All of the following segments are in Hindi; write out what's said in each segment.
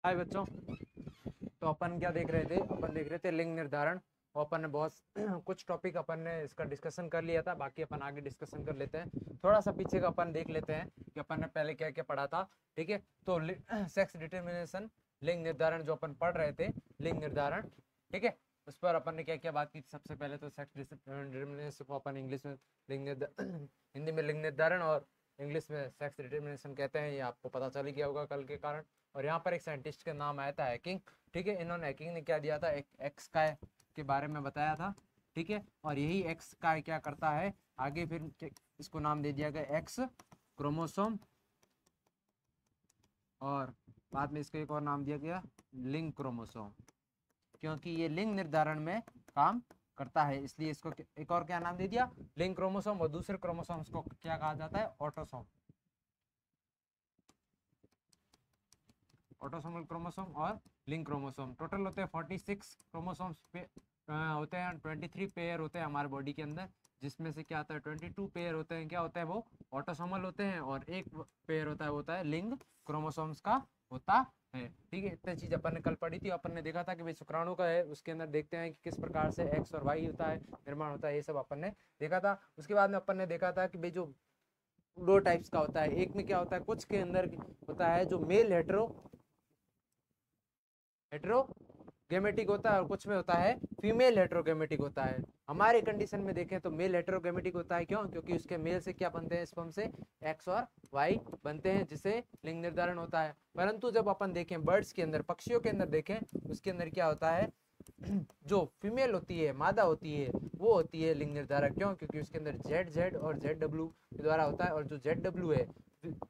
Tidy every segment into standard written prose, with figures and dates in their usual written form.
हाय बच्चों। तो अपन क्या देख रहे थे? अपन देख रहे थे लिंग निर्धारण। और अपन ने बहुत कुछ टॉपिक अपन ने इसका डिस्कशन कर लिया था, बाकी अपन आगे डिस्कशन कर लेते हैं। थोड़ा सा पीछे का अपन देख लेते हैं कि अपन ने पहले क्या क्या पढ़ा था। ठीक है, तो सेक्स डिटर्मिनेशन, लिंग निर्धारण जो अपन पढ़ रहे थे, लिंग निर्धारण। ठीक है, उस पर अपन ने क्या क्या बात की थी। सबसे पहले तो सेक्स डिटर्मिनेशन को अपन इंग्लिश में हिंदी में लिंग निर्धारण और इंग्लिश में सेक्स डिटर्मिनेशन कहते हैं। ये आपको पता चल ही गया होगा कल के कारण। और यहाँ पर एक साइंटिस्ट का नाम आया था हैकिंग। ठीक है, इन्होंने हैकिंग ने क्या दिया था, एक एक्स का के बारे में बताया था। ठीक है, और यही एक्स का क्या करता है आगे, फिर इसको नाम दे दिया गया एक्स क्रोमोसोम, और बाद में इसको एक और नाम दिया गया लिंग क्रोमोसोम, क्योंकि ये लिंग निर्धारण में काम करता है, इसलिए इसको एक और क्या नाम दे दिया, लिंग क्रोमोसोम। और दूसरे क्रोमोसोम को क्या कहा जाता है, ऑटोसोम। ऑटोसोमल क्रोमोसोम और लिंक क्रोमोसोम टोटल होते हैं 46 क्रोमोसोम्स पे होते हैं। 23 पेयर होते हैं हमारे बॉडी के अंदर, जिसमें से क्या आता है 22 पेयर होते हैं, क्या होता है वो ऑटोसोमल होते हैं, और एक पेयर होता है लिंग क्रोमोसोम्स का होता है। ठीक है, इतनी चीज अपन ने कल पढ़ी थी। अपन ने देखा था कि भाई शुक्राणु का है, उसके अंदर देखते हैं कि किस प्रकार से एक्स और वाई होता है, निर्माण होता है, ये सब अपन ने देखा था। उसके बाद में अपन ने देखा था कि भाई जो दो टाइप्स का होता है, एक में क्या होता है, कुछ के अंदर होता है जो मेल हेट्रोगेमेटिक होता है, और कुछ में होता है फीमेल हेट्रोगेमेटिक होता है। हमारे कंडीशन में देखें तो मेल हेट्रोगेमेटिक होता है। क्यों? क्योंकि उसके मेल से क्या बनते हैं, स्पर्म से एक्स और वाई बनते हैं, जिससे लिंग निर्धारण होता है। परंतु जब अपन देखें बर्ड्स के अंदर, पक्षियों के अंदर देखें, उसके अंदर क्या होता है, जो फीमेल होती है, मादा होती है, वो होती है लिंग निर्धारक। क्यों? क्योंकि उसके अंदर जेड जेड और जेड डब्ल्यू के द्वारा होता है। और जो जेड डब्ल्यू है,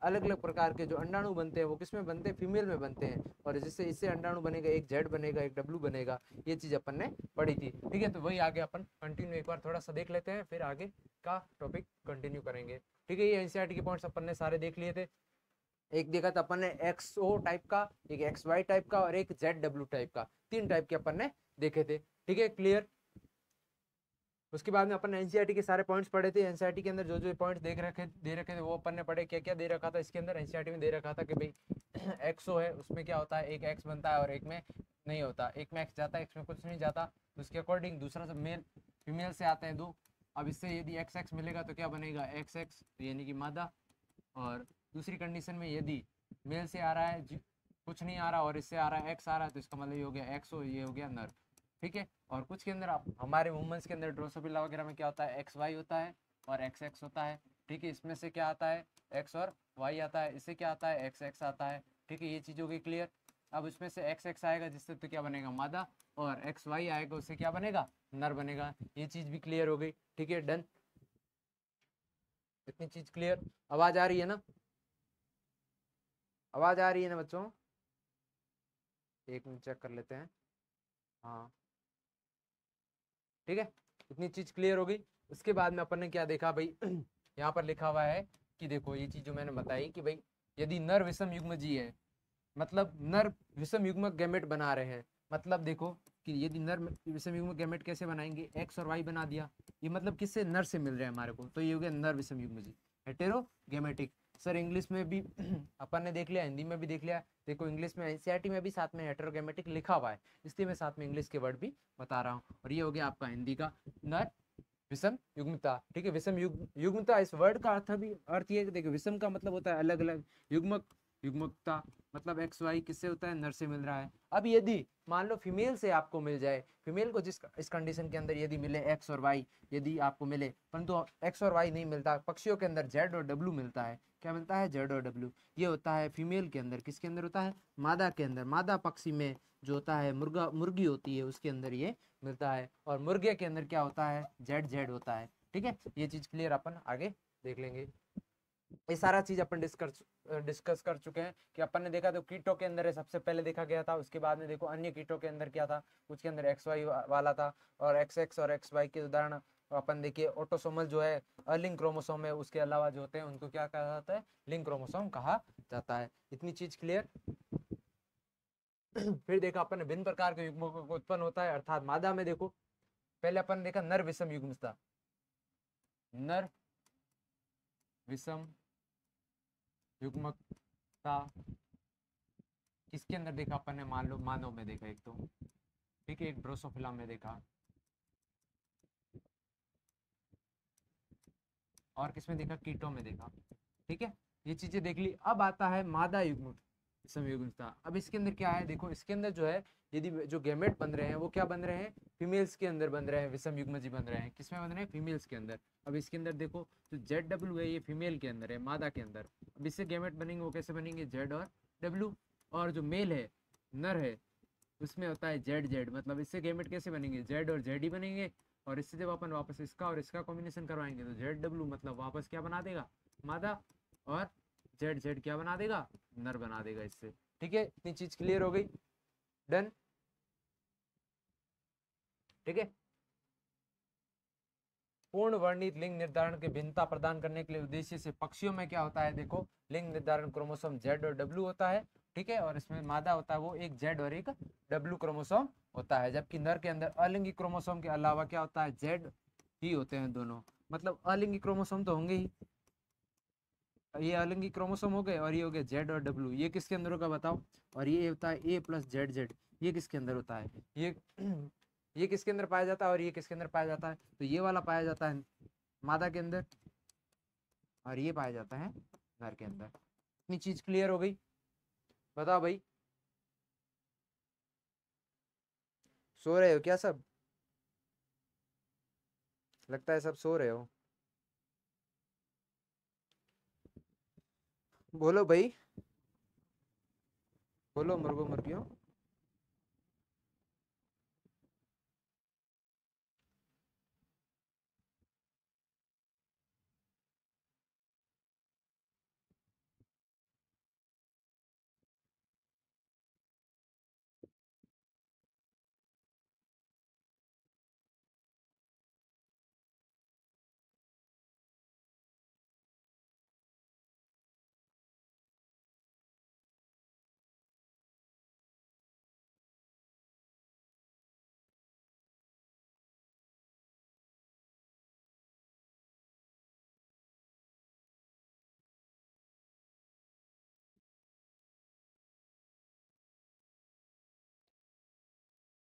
अलग अलग प्रकार के जो अंडाणु बनते हैं वो किस में बनते हैं, फीमेल में बनते हैं। और जिससे इससे अंडाणु बनेगा, एक जेड बनेगा, एक डब्ल्यू बनेगा। ये चीज अपन ने पढ़ी थी। ठीक है, तो वही आगे अपन कंटिन्यू एक बार थोड़ा सा देख लेते हैं, फिर आगे का टॉपिक कंटिन्यू करेंगे। ठीक है, ये एनसीईआरटी के पॉइंट्स अपन ने सारे देख लिए थे। एक देखा था अपन ने एक्स ओ टाइप का, एक एक्स वाई टाइप का, और एक जेड डब्ल्यू टाइप का। तीन टाइप के अपन ने देखे थे। ठीक है, क्लियर। उसके बाद में अपन ने एनसीईआरटी के सारे पॉइंट्स पढ़े थे। एनसीईआरटी के अंदर जो जो पॉइंट्स दे रखे थे वो अपन ने पढ़े। क्या क्या दे रखा था इसके अंदर, एनसीईआरटी में दे रखा था कि भाई एक्सओ है, उसमें क्या होता है, एक एक्स बनता है और एक में नहीं होता। एक में एक्स जाता है, एक्स में कुछ नहीं जाता। उसके अकॉर्डिंग दूसरा सब मेल फीमेल से आते हैं दो। अब इससे यदि एक्स एक्स मिलेगा तो क्या बनेगा, एक्स एक्स, यानी कि मादा। और दूसरी कंडीशन में यदि मेल से आ रहा है कुछ नहीं आ रहा, और इससे आ रहा है एक्स आ रहा है, तो इसका मतलब ये हो गया एक्स हो, ये हो गया नर। ठीक है, और कुछ के अंदर आप हमारे वुमेन्स के अंदर ड्रोसोफिला वगैरह में क्या होता है, एक्स वाई होता है और एक्स एक्स होता है। ठीक है, इसमें से क्या आता है, एक्स और वाई आता है, इससे क्या आता है, एक्स एक्स आता है। ठीक है, ये चीज़ हो गई क्लियर। अब इसमें से एक्स एक्स आएगा जिससे तो क्या बनेगा, मादा, और एक्स वाई आएगा उससे क्या बनेगा, नर बनेगा। ये चीज़ भी क्लियर हो गई। ठीक है, डन। इतनी चीज़ क्लियर। आवाज़ आ रही है ना? आवाज़ आ रही है ना बच्चों? एक मिनट चेक कर लेते हैं। हाँ, ठीक है, इतनी चीज क्लियर हो गई। उसके बाद में अपन ने क्या देखा भाई, यहाँ पर लिखा हुआ है कि देखो ये चीज जो मैंने बताई कि भाई यदि नर विषम युग्मजी है, मतलब नर विषम युग्मक गैमेट बना रहे हैं, मतलब देखो कि यदि नर विषम युग्मक गैमेट कैसे बनाएंगे, एक्स और वाई बना दिया, ये मतलब किससे, नर से मिल रहे हैं हमारे को, तो ये हो गया नर विषम युग्मजी, हेटेरोगेमेटिक। सर इंग्लिश में भी अपन ने देख लिया, हिंदी में भी देख लिया। देखो इंग्लिश में एनसीईआरटी में भी साथ में हेटेरोगेमेटिक लिखा हुआ है, इसलिए मैं साथ में इंग्लिश के वर्ड भी बता रहा हूँ। और ये हो गया आपका हिंदी का नर विषम युग्मता। ठीक है, विषम युग्मता, इस वर्ड का अर्थ ये है कि देखो विषम का मतलब होता है अलग अलग, युग्मक युग्मकता मतलब एक्स वाई किससे होता है, नर से मिल रहा है। अब यदि मान लो फीमेल से आपको मिल जाए, फीमेल को जिस इस कंडीशन के अंदर यदि मिले एक्स और वाई, यदि आपको मिले, परंतु एक्स और वाई नहीं मिलता, पक्षियों के अंदर जेड और डब्ल्यू मिलता है। क्या मिलता है, जेड और डब्ल्यू। ये होता है फीमेल के अंदर, किसके अंदर होता है, मादा के अंदर, मादा पक्षी में जो होता है, मुर्गा मुर्गी होती है उसके अंदर ये मिलता है। और मुर्गे के अंदर क्या होता है, जेड जेड होता है। ठीक है, ये चीज क्लियर, अपन आगे देख लेंगे। ये सारा चीज अपन डिस्कस कर चुके हैं कि अपन ने देखा तो कीटों के अंदर सबसे पहले देखा गया था। उसके बाद में देखो अन्य कीटों के अंदर क्या था, कुछ के अंदर एक्स वाई वाला था, और एक्स एक्स और एक्स वाई के उदाहरण अपन देखिए, ऑटोसोमल जो है अलिंग क्रोमोसोम है, उसके अलावा जो होते हैं उनको क्या कहा जाता है, लिंग क्रोमोसोम कहा जाता है। इतनी चीज क्लियर। फिर देखा अपन ने भिन्न प्रकार के युग्मों को उत्पन्न होता है, अर्थात मादा में देखो पहले अपन ने देखा नर विषम युग्मता, नर विषम युग्मकता किसके अंदर देखा अपन ने, मान लो मानव में देखा एक तो, ठीक है, एक ड्रोसोफिला में देखा, और किसमें देखा, कीटों में देखा। ठीक है, ये चीजें देख ली। अब आता है मादा युग्म समयुग्मता। अब इसके अंदर क्या है, देखो इसके अंदर जो है, यदि जो गैमेट बन रहे हैं वो क्या बन रहे हैं, फीमेल्स के अंदर बन रहे हैं, विषम युग्मजी बन रहे हैं। किसमें बन रहे हैं, फीमेल्स के अंदर। अब इसके अंदर देखो जो जेड डब्ल्यू है ये फीमेल के अंदर है, मादा के अंदर। अब इससे गैमेट बनेंगे वो कैसे बनेंगे, जेड और डब्ल्यू। और जो मेल है, नर है, उसमें होता है जेड जेड, मतलब इससे गैमेट कैसे बनेंगे, जेड और जेड ही बनेंगे। और इससे जब अपन वापस इसका और इसका कॉम्बिनेशन करवाएंगे तो जेड डब्ल्यू मतलब वापस क्या बना देगा, मादा, और जेड जेड क्या बना देगा, नर बना देगा इससे। ठीक है, इतनी चीज क्लियर हो गई, डन। ठीक है, पूर्ण वर्णित लिंग निर्धारण की भिन्नता प्रदान करने के लिए उद्देश्य से पक्षियों में क्या होता है, देखो लिंग निर्धारण क्रोमोसोम जेड और डब्ल्यू होता है। ठीक है, और इसमें मादा होता है वो एक जेड और एक डब्ल्यू क्रोमोसोम होता है। जबकि नर के अंदर अलिंगी क्रोमोसोम के अलावा क्या होता है, जेड ही होते हैं दोनों। मतलब अलिंगी क्रोमोसोम तो होंगे ही, ये अलिंगी क्रोमोसोम हो गए, और ये हो गए जेड और डब्ल्यू। ये किसके अंदर होगा बताओ, और ये होता है ए प्लस जेड जेड, ये किसके अंदर होता है, ये ये किसके अंदर पाया जाता है, और ये किसके अंदर पाया जाता है, तो ये वाला पाया जाता है मादा के अंदर, और ये पाया जाता है नर के अंदर। इतनी चीज क्लियर हो गई, बताओ भाई। सो रहे हो क्या सब, लगता है सब सो रहे हो। बोलो भाई, बोलो मुर्गो मुर्गियों।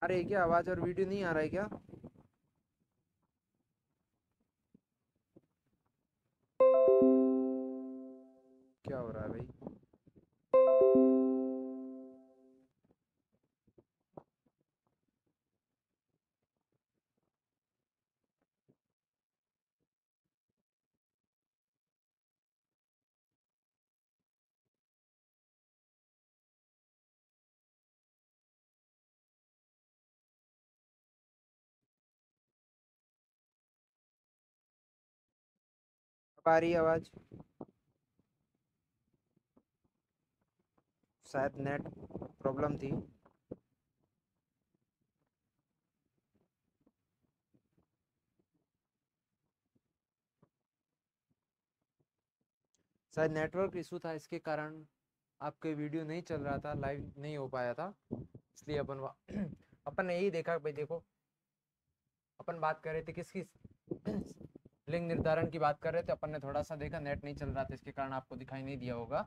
अरे क्या आवाज और वीडियो नहीं आ रहा है क्या, क्या हो रहा है भाई। अब आ रही है आवाज, शायद नेट प्रॉब्लम थी। शायद नेटवर्क इशू था, इसके कारण आपके वीडियो नहीं चल रहा था, लाइव नहीं हो पाया था, इसलिए अपन अपन ने यही देखा भाई। देखो अपन बात कर रहे थे किसकी, लिंग निर्धारण की बात कर रहे थे। अपन ने थोड़ा सा देखा नेट नहीं चल रहा था, इसके कारण आपको दिखाई नहीं दिया होगा।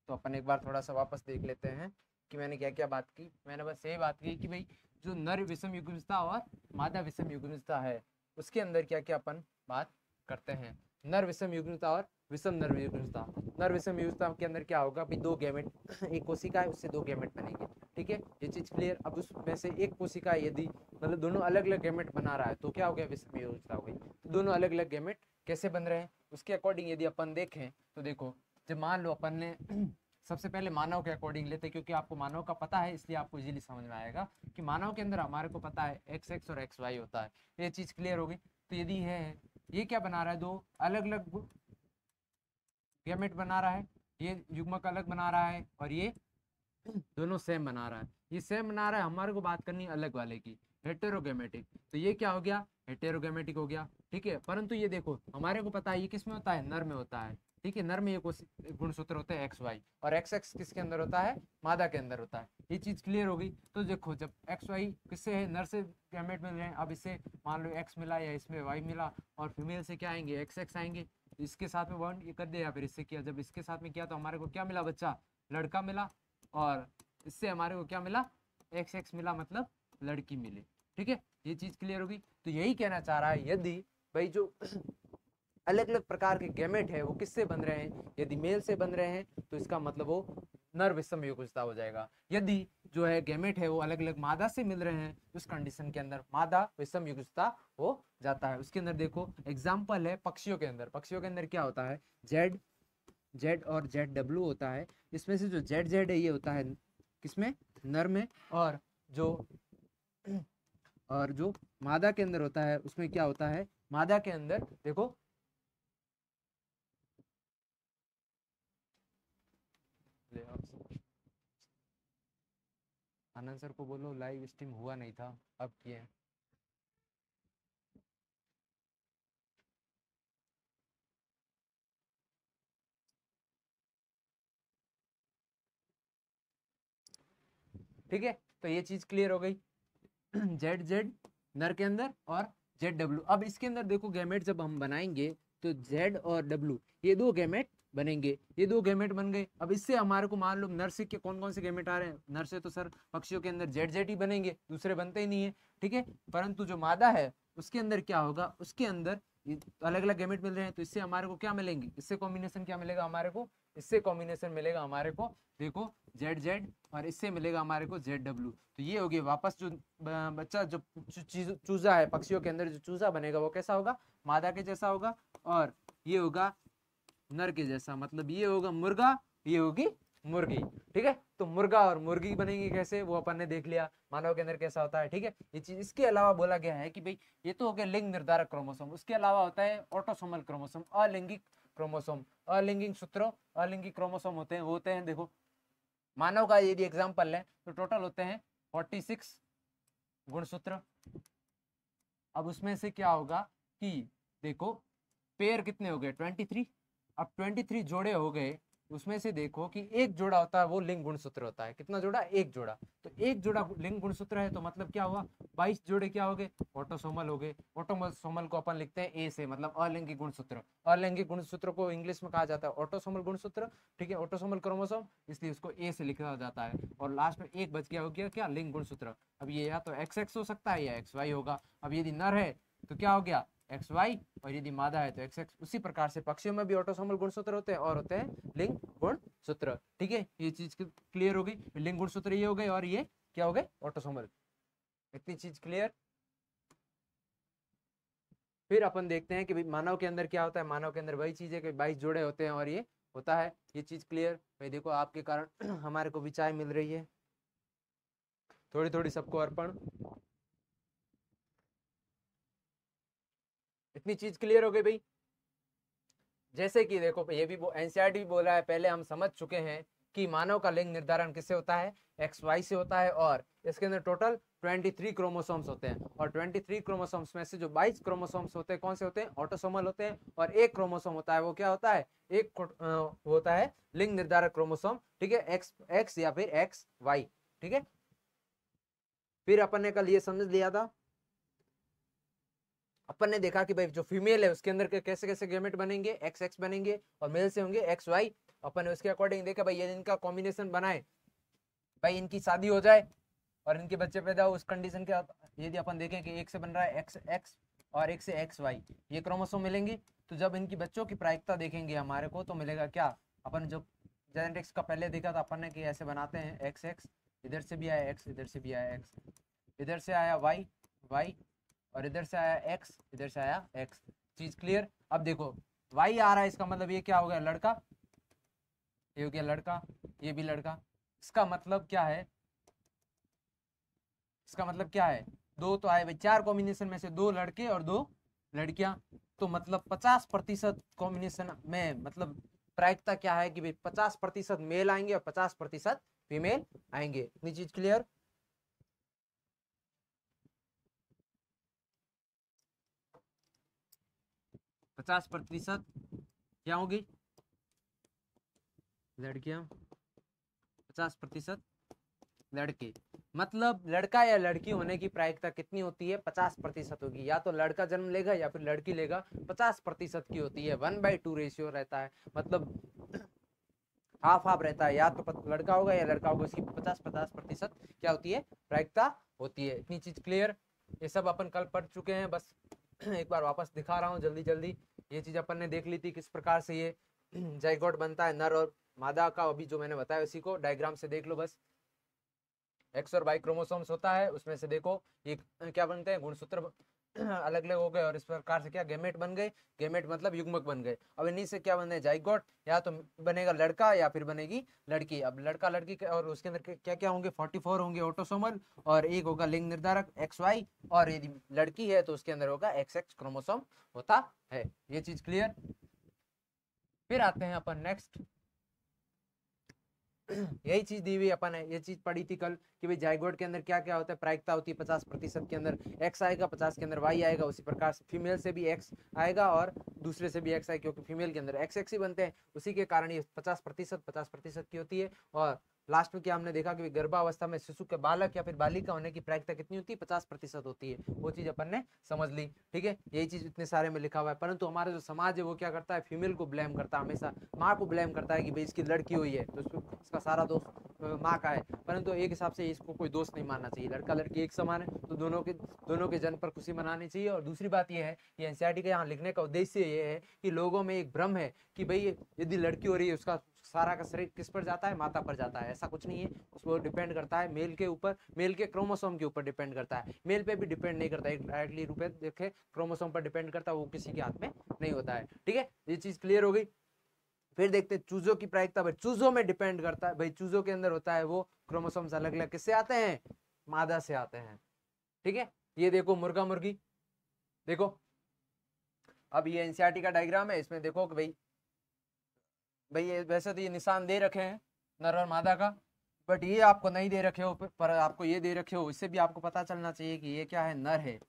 तो अपन एक बार थोड़ा सा वापस देख लेते हैं कि मैंने क्या क्या बात की। मैंने बस यही बात की कि भाई जो नर विषम युग्मजता और मादा विषम युग्मजता है उसके अंदर क्या क्या अपन बात करते हैं। नर विषम युग्मता और विषम नर युग्मजता। नर विषम युग्मजता के अंदर क्या होगा भाई, दो गैमेट, एक कोशिका है उससे दो गैमेट बनेंगे। ठीक है, ये चीज क्लियर। अब उसमें से एक कोशिका यदि मतलब दोनों अलग अलग गैमेट बना रहा है तो क्या हो गया, विषम युग्मजता हो गई। तो दोनों अलग अलग गैमेट कैसे बन रहे हैं उसके अकॉर्डिंग यदि अपन देखें तो देखो, जब मान लो अपन ने सबसे पहले मानव के अकॉर्डिंग लेते, क्योंकि आपको मानव का पता है इसलिए आपको इजीली समझ में आएगा कि मानव के अंदर हमारे को पता है एक्स एक्स और एक्स वाई होता है। ये चीज क्लियर होगी। तो यदि है ये क्या बना रहा है, दो अलग अलग गैमेट बना रहा है, ये युग्मक अलग बना रहा है और ये दोनों सेम बना रहा है। ये सेम बना रहा है, हमारे को बात करनी है अलग वाले की, हेटेरोगेमेटिक। तो ये क्या हो गया, हेटेरोगेमेटिक हो गया। ठीक है, परंतु ये देखो हमारे को पता है ये किस में होता है, नर में होता है। ठीक है, नर में ये गुणसूत्र होते हैं एक्स वाई, और एक्स एक्स किसके अंदर होता है, मादा के अंदर होता है। ये चीज क्लियर हो गई। तो देखो जब एक्स वाई किससे है, नर से गैमेट मिल रहे हैं। अब इससे मान लो एक्स मिला या इसमें वाई मिला, और फीमेल से क्या आएंगे, एक्स एक्स आएंगे। इसके साथ में वन ये कर दिया, फिर इससे किया, जब इसके साथ में किया तो हमारे को क्या मिला बच्चा, लड़का मिला। और इससे हमारे को क्या मिला, XX मिला, मतलब लड़की मिले। ठीक है, ये चीज क्लियर होगी। तो यही कहना चाह रहा है, यदि भाई जो अलग अलग प्रकार के गैमेट है वो किससे बन रहे हैं, यदि मेल से बन रहे हैं तो इसका मतलब वो नर विषम युगुजता हो जाएगा। यदि जो है गैमेट है वो अलग अलग मादा से मिल रहे हैं, उस कंडीशन के अंदर मादा विषम युगुजता हो जाता है। उसके अंदर देखो एग्जाम्पल है पक्षियों के अंदर, पक्षियों के अंदर क्या होता है, जेड और ZW होता है। इसमें से जो जेड है ये होता है किसमें, नर में, और जो मादा के अंदर होता है उसमें क्या होता है, मादा के अंदर देखो आनंद सर को बोलो लाइव स्ट्रीम हुआ नहीं था, अब किए। ठीक है, तो ये चीज क्लियर हो गई। जेड नर के अंदर और ZW। अब इसके अंदर देखो गैमेट जब हम बनाएंगे तो Z और W ये दो गैमेट बनेंगे, ये दो गैमेट बन गए। अब इससे हमारे को मान लो नर से के कौन कौन से गैमेट आ रहे हैं, नर से तो सर पक्षियों के अंदर ZZ ही बनेंगे, दूसरे बनते ही नहीं है। ठीक है, परंतु जो मादा है उसके अंदर क्या होगा, उसके अंदर अलग अलग गैमेट मिल रहे हैं, तो इससे हमारे को क्या मिलेंगे, इससे कॉम्बिनेशन क्या मिलेगा हमारे को, इससे कॉम्बिनेशन मिलेगा हमारे को देखो ZZ, और इससे मिलेगा हमारे को ZW। तो ये हो गया वापस जो बच्चा जो चूजा है पक्षियों के अंदर, जो चूजा बनेगा वो कैसा होगा, मादा के जैसा होगा, और ये होगा नर के जैसा, मतलब ये होगा मुर्गा, ये होगी मुर्गी। ठीक है, तो मुर्गा और मुर्गी बनेंगे कैसे वो अपन ने देख लिया, मानव के अंदर कैसा होता है। ठीक है, ये चीज इसके अलावा बोला गया है कि भाई ये तो हो गया लिंग निर्धारक क्रोमोसोम, उसके अलावा होता है ऑटोसोमल क्रोमोसोम, अलिंगिक क्रोमोसोम, अलिंगिक सूत्र, अलिंगिक क्रोमोसोम होते हैं, वो होते हैं देखो मानव का यदि एग्जाम्पल है तो टोटल होते हैं 46 गुणसूत्र। अब उसमें से क्या होगा कि देखो पेयर कितने हो गए 23, अब 23 जोड़े हो गए, उसमें से देखो कि एक जोड़ा होता है वो लिंग गुणसूत्र होता है, कितना जोड़ा, एक जोड़ा, तो एक जोड़ा लिंग गुणसूत्र है तो मतलब क्या हुआ 22 जोड़े क्या हो गए, ऑटोसोमल हो गए। ऑटोसोमल को अपन लिखते हैं ए से, मतलब अलिंगिक गुणसूत्र, अलिंगिक गुणसूत्र को इंग्लिश में कहा जाता है ऑटोसोमल गुणसूत्र। ठीक है, ऑटोसोमल क्रोमोसोम, इसलिए उसको ए से लिखा जाता है, और लास्ट में एक बच गया हो गया क्या, लिंग गुणसूत्र। अब ये या तो XX हो सकता है या XY होगा। अब यदि नर है तो क्या हो गया XY, और यदि मादा है तो XX। उसी प्रकार से पक्षियों में भी ऑटोसोमल गुणसूत्र होते हैं और होते हैं लिंग गुणसूत्र। ठीक है, ये चीज क्लियर हो गई, लिंग गुणसूत्र ये हो गए और ये क्या हो गए ऑटोसोमल, इतनी चीज क्लियर। फिर अपन देखते हैं कि भाई मानव के अंदर क्या होता है, मानव के अंदर वही चीज है कि 22 जोड़े होते हैं और ये होता है, ये चीज क्लियर। भाई देखो आपके कारण हमारे को भी चाय मिल रही है, थोड़ी थोड़ी सबको अर्पण, इतनी चीज क्लियर हो गई भाई। जैसे कि देखो ये भी एनसीईआरटी भी बोल रहा है, पहले हम समझ चुके हैं कि मानव का लिंग निर्धारण किससे होता है, XY से होता है, और इसके अंदर टोटल 23 क्रोमोसोम्स होते हैं, और 23 क्रोमोसोम्स में से जो 22 क्रोमोसोम्स होते हैं कौन से होते हैं, ऑटोसोमल होते हैं, और एक क्रोमोसोम होता है वो क्या होता है, एक होता है लिंग निर्धारक क्रोमोसोम। ठीक है, X या फिर XY। ठीक है, फिर अपन ने कल ये समझ लिया था, अपन ने देखा कि भाई जो फीमेल है उसके अंदर के कैसे कैसे गैमेट बनेंगे, XX बनेंगे, और मेल से होंगे XY। अपन ने उसके अकॉर्डिंग देखा भाई ये इनका कॉम्बिनेशन बनाए, भाई इनकी शादी हो जाए और इनके बच्चे पैदा हो, उस कंडीशन के यदि अपन देखें कि एक से बन रहा है XX और एक से XY, ये क्रोमोसोम मिलेंगे, तो जब इनकी बच्चों की प्रायिकता देखेंगे हमारे को तो मिलेगा क्या, अपन जो जेनेटिक्स का पहले देखा था अपन ने कि ऐसे बनाते हैं XX, इधर से भी आया X, इधर से भी आया X, इधर से आया Y, और इधर से आया X, इधर से आया X। चीज क्लियर। अब देखो Y आ रहा है, इसका मतलब ये क्या हो गया, लड़का, ये हो गया लड़का, ये भी लड़का। इसका मतलब क्या है, इसका मतलब क्या है, दो तो आए भाई, 4 कॉम्बिनेशन में से 2 लड़के और 2 लड़कियां, तो मतलब 50% कॉम्बिनेशन में मतलब प्रायिकता क्या है कि भाई 50% मेल आएंगे और 50% फीमेल आएंगे। इतनी चीज क्लियर। 50% क्या होगी, लड़कियां, 50% लड़के, मतलब लड़का या लड़की होने की प्रायिकता कितनी होती है, 50% होगी। या तो लड़का जन्म लेगा या फिर लड़की लेगा, 50% की होती है, 1/2 रेशियो रहता है। मतलब हाफ हाफ रहता है, या तो लड़का होगा या लड़का होगा, उसकी 50-50% क्या होती है, प्रायिकता होती है। इतनी चीज क्लियर। ये सब अपन कल पढ़ चुके हैं, बस एक बार वापस दिखा रहा हूँ जल्दी जल्दी। ये चीज अपन ने देख ली थी किस प्रकार से ये जाइगोट बनता है नर और मादा का, अभी जो मैंने बताया उसी को डायग्राम से देख लो बस। एक्स और वाई क्रोमोसोम्स होता है, उसमें से देखो ये क्या बनते हैं, गुणसूत्र अलग अलग हो गए और इस प्रकार से क्या गेमेट बन गए। गेमेट मतलब युग्मक बन गए। अब इन्हीं से क्या बन है, जाइगोट, या तो बनेगा लड़का या फिर बनेगी लड़की। अब लड़का लड़की और उसके अंदर क्या क्या होंगे, 44 होंगे ऑटोसोमल, और एक होगा लिंग निर्धारक एक्स वाई, और यदि लड़की है तो उसके अंदर होगा एक्स एक्स क्रोमोसोम होता है। ये चीज क्लियर। फिर आते हैं अपन नेक्स्ट। यही चीज दी हुई अपन है, ये चीज पढ़ी थी कल कि भाई जाइगोट के अंदर क्या क्या होता है, प्रायिकता होती है 50% के अंदर एक्स आएगा, 50 के अंदर वाई आएगा। उसी प्रकार से फीमेल से भी एक्स आएगा और दूसरे से भी एक्स आएगा, क्योंकि फीमेल के अंदर एक्स एक्स ही बनते हैं, उसी के कारण ये 50% की होती है। और लास्ट में क्या हमने देखा कि गर्भावस्था में शिशु के बालक या फिर बालिका होने की प्रायिकता कितनी होती है, 50% होती है। वो चीज अपन ने समझ ली, ठीक है। यही चीज इतने सारे में लिखा हुआ है, परंतु हमारा जो समाज है वो क्या करता है, फीमेल को ब्लेम करता है, हमेशा माँ को ब्लेम करता है कि भाई इसकी लड़की हुई है तो इसका सारा दोष माँ का है। परंतु एक हिसाब से इसको कोई दोष नहीं मानना चाहिए, लड़का लड़की एक समान है, तो दोनों के जन्म पर खुशी मनानी चाहिए। और दूसरी बात यह है कि एनसीईआरटी का यहाँ लिखने का उद्देश्य ये है कि लोगों में एक भ्रम है कि भाई यदि लड़की हो रही है उसका सारा का शरीर किस पर जाता है, माता पर जाता है। ऐसा कुछ नहीं है, उसको डिपेंड करता है मेल के ऊपर, मेल के क्रोमोसोम के ऊपर डिपेंड करता है। मेल पे भी डिपेंड नहीं करता है डायरेक्टली रूप देखे, क्रोमोसोम पर डिपेंड करता है, वो किसी के हाथ में नहीं होता है, ठीक है। ये चीज क्लियर हो गई। फिर देखते हैं चूजों की प्रायिकता, भाई चूजों में डिपेंड करता है, भाई चूजों के अंदर होता है वो क्रोमोसोम्स अलग अलग किससे आते हैं, मादा से आते हैं, ठीक है। ये देखो मुर्गा मुर्गी, देखो अब ये एनसीईआरटी का डायग्राम है, इसमें देखो कि भाई ये वैसे तो ये निशान दे रखे हैं नर और मादा का, बट ये आपको नहीं दे रखे हो, पर आपको ये दे रखे हो, इससे भी आपको पता चलना चाहिए कि ये क्या है, नर है।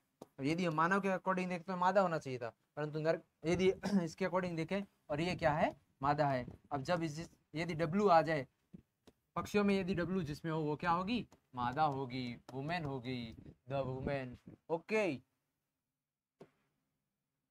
यदि हम मानव के अकॉर्डिंग देखें तो मादा होना चाहिए था, परंतु नर यदि इसके अकॉर्डिंग देखें और ये क्या है, मादा है। अब जब यदि डब्लू आ जाए पक्षियों में, यदि डब्लू जिसमें हो वो क्या होगी, मादा होगी, वुमेन होगी, द वुमेन। ओके,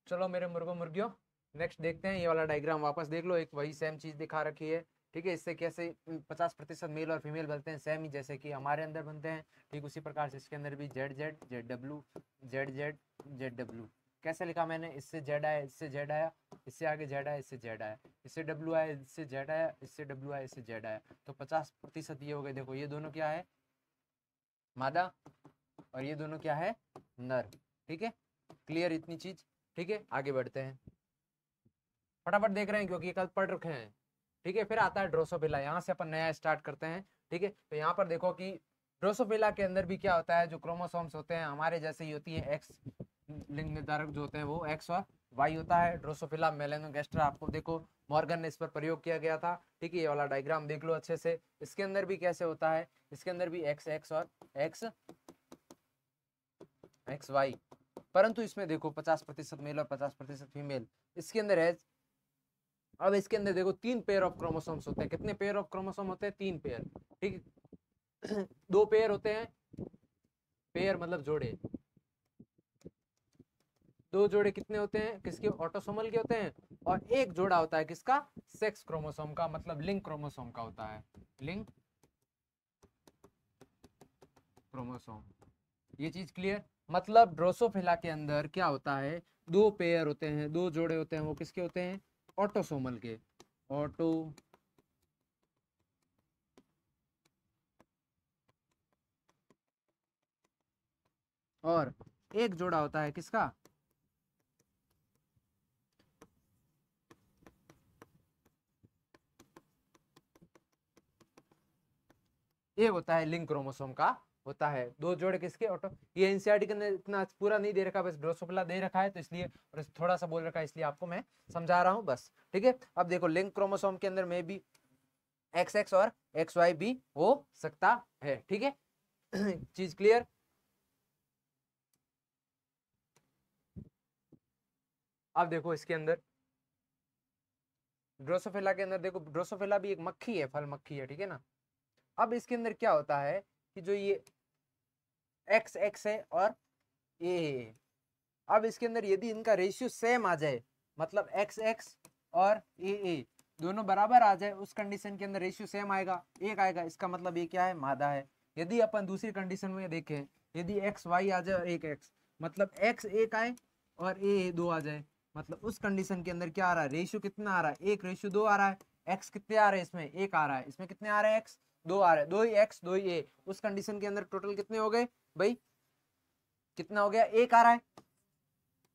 चलो मेरे मुर्गो मुर्गियों, नेक्स्ट देखते हैं। ये वाला डायग्राम वापस देख लो, एक वही सेम चीज दिखा रखी है, ठीक है। इससे कैसे 50% मेल और फीमेल बनते हैं, सेम ही जैसे कि हमारे अंदर बनते हैं, ठीक उसी प्रकार से इसके अंदर भी Z Z Z W Z Z Z W. कैसे लिखा मैंने, इससे जेड आया, इससे जेड आया, इससे आगे जेड आया, इससे जेड आया, इससे डब्ल्यू आया, इससे जेड आया, इससे डब्ल्यू आया, इससे जेड आया, तो 50% ये हो गए। देखो ये दोनों क्या है, मादा, और ये दोनों क्या है, नर, ठीक है। क्लियर इतनी चीज, ठीक है। आगे बढ़ते हैं, फटाफट देख रहे हैं क्योंकि कल पढ़ रखे हैं, ठीक है। फिर आता है ड्रोसोफिला, यहाँ से अपन नया स्टार्ट करते हैं, ठीक है। तो यहाँ पर देखो कि ड्रोसोफिला के अंदर भी क्या होता है, जो क्रोमोसोम्स होते हैं हमारे जैसे ही होती है, एक्स लिंग निर्धारक जो होते हैं वो एक्स और वाई होता है। ड्रोसोफिला मेलानोगास्ट्रा, आपको देखो मॉर्गन ने इस पर प्रयोग किया गया था, ठीक है। ये वाला डायग्राम देख लो अच्छे से, इसके अंदर भी कैसे होता है, इसके अंदर भी एक्स एक्स और एक्स एक्स वाई, परंतु इसमें देखो 50% मेल और 50% फीमेल इसके अंदर है। अब इसके अंदर देखो 3 पेयर ऑफ क्रोमोसोम्स होते हैं, कितने पेयर ऑफ क्रोमोसोम होते हैं, 3 पेयर, ठीक। 2 पेयर होते हैं, पेयर मतलब जोड़े, 2 जोड़े कितने होते हैं, किसके, ऑटोसोमल के होते हैं, और एक जोड़ा होता है किसका, सेक्स क्रोमोसोम का, मतलब लिंक क्रोमोसोम का होता है, लिंक क्रोमोसोम। ये चीज क्लियर। मतलब ड्रोसोफिला के अंदर क्या होता है, 2 पेयर होते हैं, 2 जोड़े होते हैं, वो किसके होते हैं, ऑटोसोमल के, ऑटो, और एक जोड़ा होता है किसका, ये होता है लिंक क्रोमोसोम का होता है। 2 जोड़े किसके, ऑटो। ये एनसीईआरटी के अंदर इतना पूरा नहीं दे रखा, बस ड्रोसोफिला दे रखा है तो इसलिए, और थोड़ा सा बोल रखा है इसलिए आपको मैं समझा रहा हूँ बस, ठीक है। अब देखो लिंक क्रोमोसोम के अंदर में भी एक्स एक्स और एक्स वाई भी हो सकता है, ठीक है। चीज क्लियर। अब देखो इसके अंदर ड्रोसोफिला के अंदर देखो, ड्रोसोफिला भी एक मक्खी है, फल मक्खी है, ठीक है ना। अब इसके अंदर क्या होता है कि जो ये एक्स एक्स है और ए, अब इसके अंदर यदि इनका रेशियो सेम आ जाए, मतलब एक्स एक्स और ए दोनों बराबर आ जाए उस कंडीशन के अंदर रेशियो सेम आएगा, एक आएगा, इसका मतलब ये क्या है, मादा है। यदि अपन दूसरी कंडीशन में देखें, यदि एक्स वाई आ जाए और एक एक्स, मतलब एक्स एक आए और ए दो आ जाए, मतलब उस कंडीशन के अंदर क्या आ रहा है, रेशियो कितना आ रहा है, 1:2 आ रहा है। एक्स कितने आ रहे हैं इसमें, एक आ रहा है, इसमें कितने आ रहे हैं, एक्स दो आ रहे हैं, 2 ही एक्स 2 ही ए। उस कंडीशन के अंदर टोटल कितने हो गए भाई, कितना हो गया, एक आ रहा है।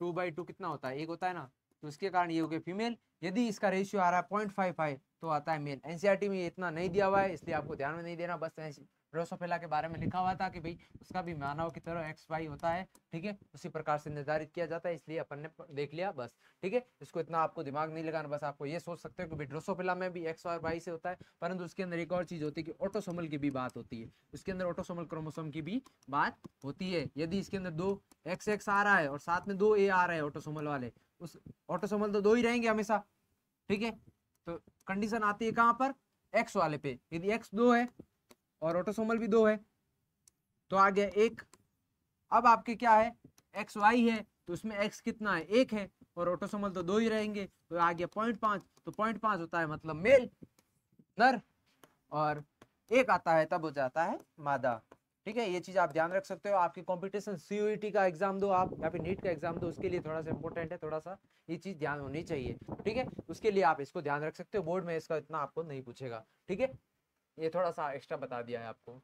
2/2 कितना होता है, एक होता है ना, तो इसके कारण ये हो गया फीमेल। यदि इसका रेशियो आ रहा है 0.55 तो आता है मेल। एनसीईआरटी में ये इतना नहीं दिया हुआ है, इसलिए आपको ध्यान में नहीं देना, बस ड्रोसोफिला के बारे में लिखा हुआ था कि भाई उसका भी मानव की तरह एक्स वाई होता है, ठीक है, उसी प्रकार से निर्धारित किया जाता है, इसलिए अपन ने देख लिया बस, ठीक है। इसको इतना आपको दिमाग नहीं लगाना, बस आपको ये सोच सकते हो कि भाई ड्रोसोफिला में भी एक्स और वाई से होता है, परंतु उसके अंदर एक और चीज होती है कि ऑटोसोमल की भी बात होती है, उसके अंदर ऑटोसोमल क्रोमोसोम की भी बात होती है। यदि इसके अंदर 2 XX आ रहा है और साथ में 2 A आ रहे हैं ऑटोसोमल वाले, उस ऑटोसोमल तो 2 ही रहेंगे हमेशा, ठीक है। तो कंडीशन आती है कहां पर, एक्स वाले पे, यदि एक्स 2 है और ऑटोसोमल भी 2 है तो आ गया 1। अब आपके क्या है, एक्स वाई है तो उसमें एक्स कितना है, 1 है, और ऑटोसोमल तो 2 ही रहेंगे, तो आ गया 0.5, तो 0.5 होता है मतलब मेल नर, और 1 आता है तब हो जाता है मादा, ठीक है। ये चीज आप ध्यान रख सकते हो, आपकी कंपटीशन सीयूईटी का एग्जाम दो आप या फिर नीट का एग्जाम दो, उसके लिए थोड़ा सा इंपॉर्टेंट है, थोड़ा सा ये चीज ध्यान होनी चाहिए, ठीक है। उसके लिए आप इसको ध्यान रख सकते हो, बोर्ड में इसका इतना आपको नहीं पूछेगा, ठीक है। ये थोड़ा सा एक्स्ट्रा बता दिया है आपको।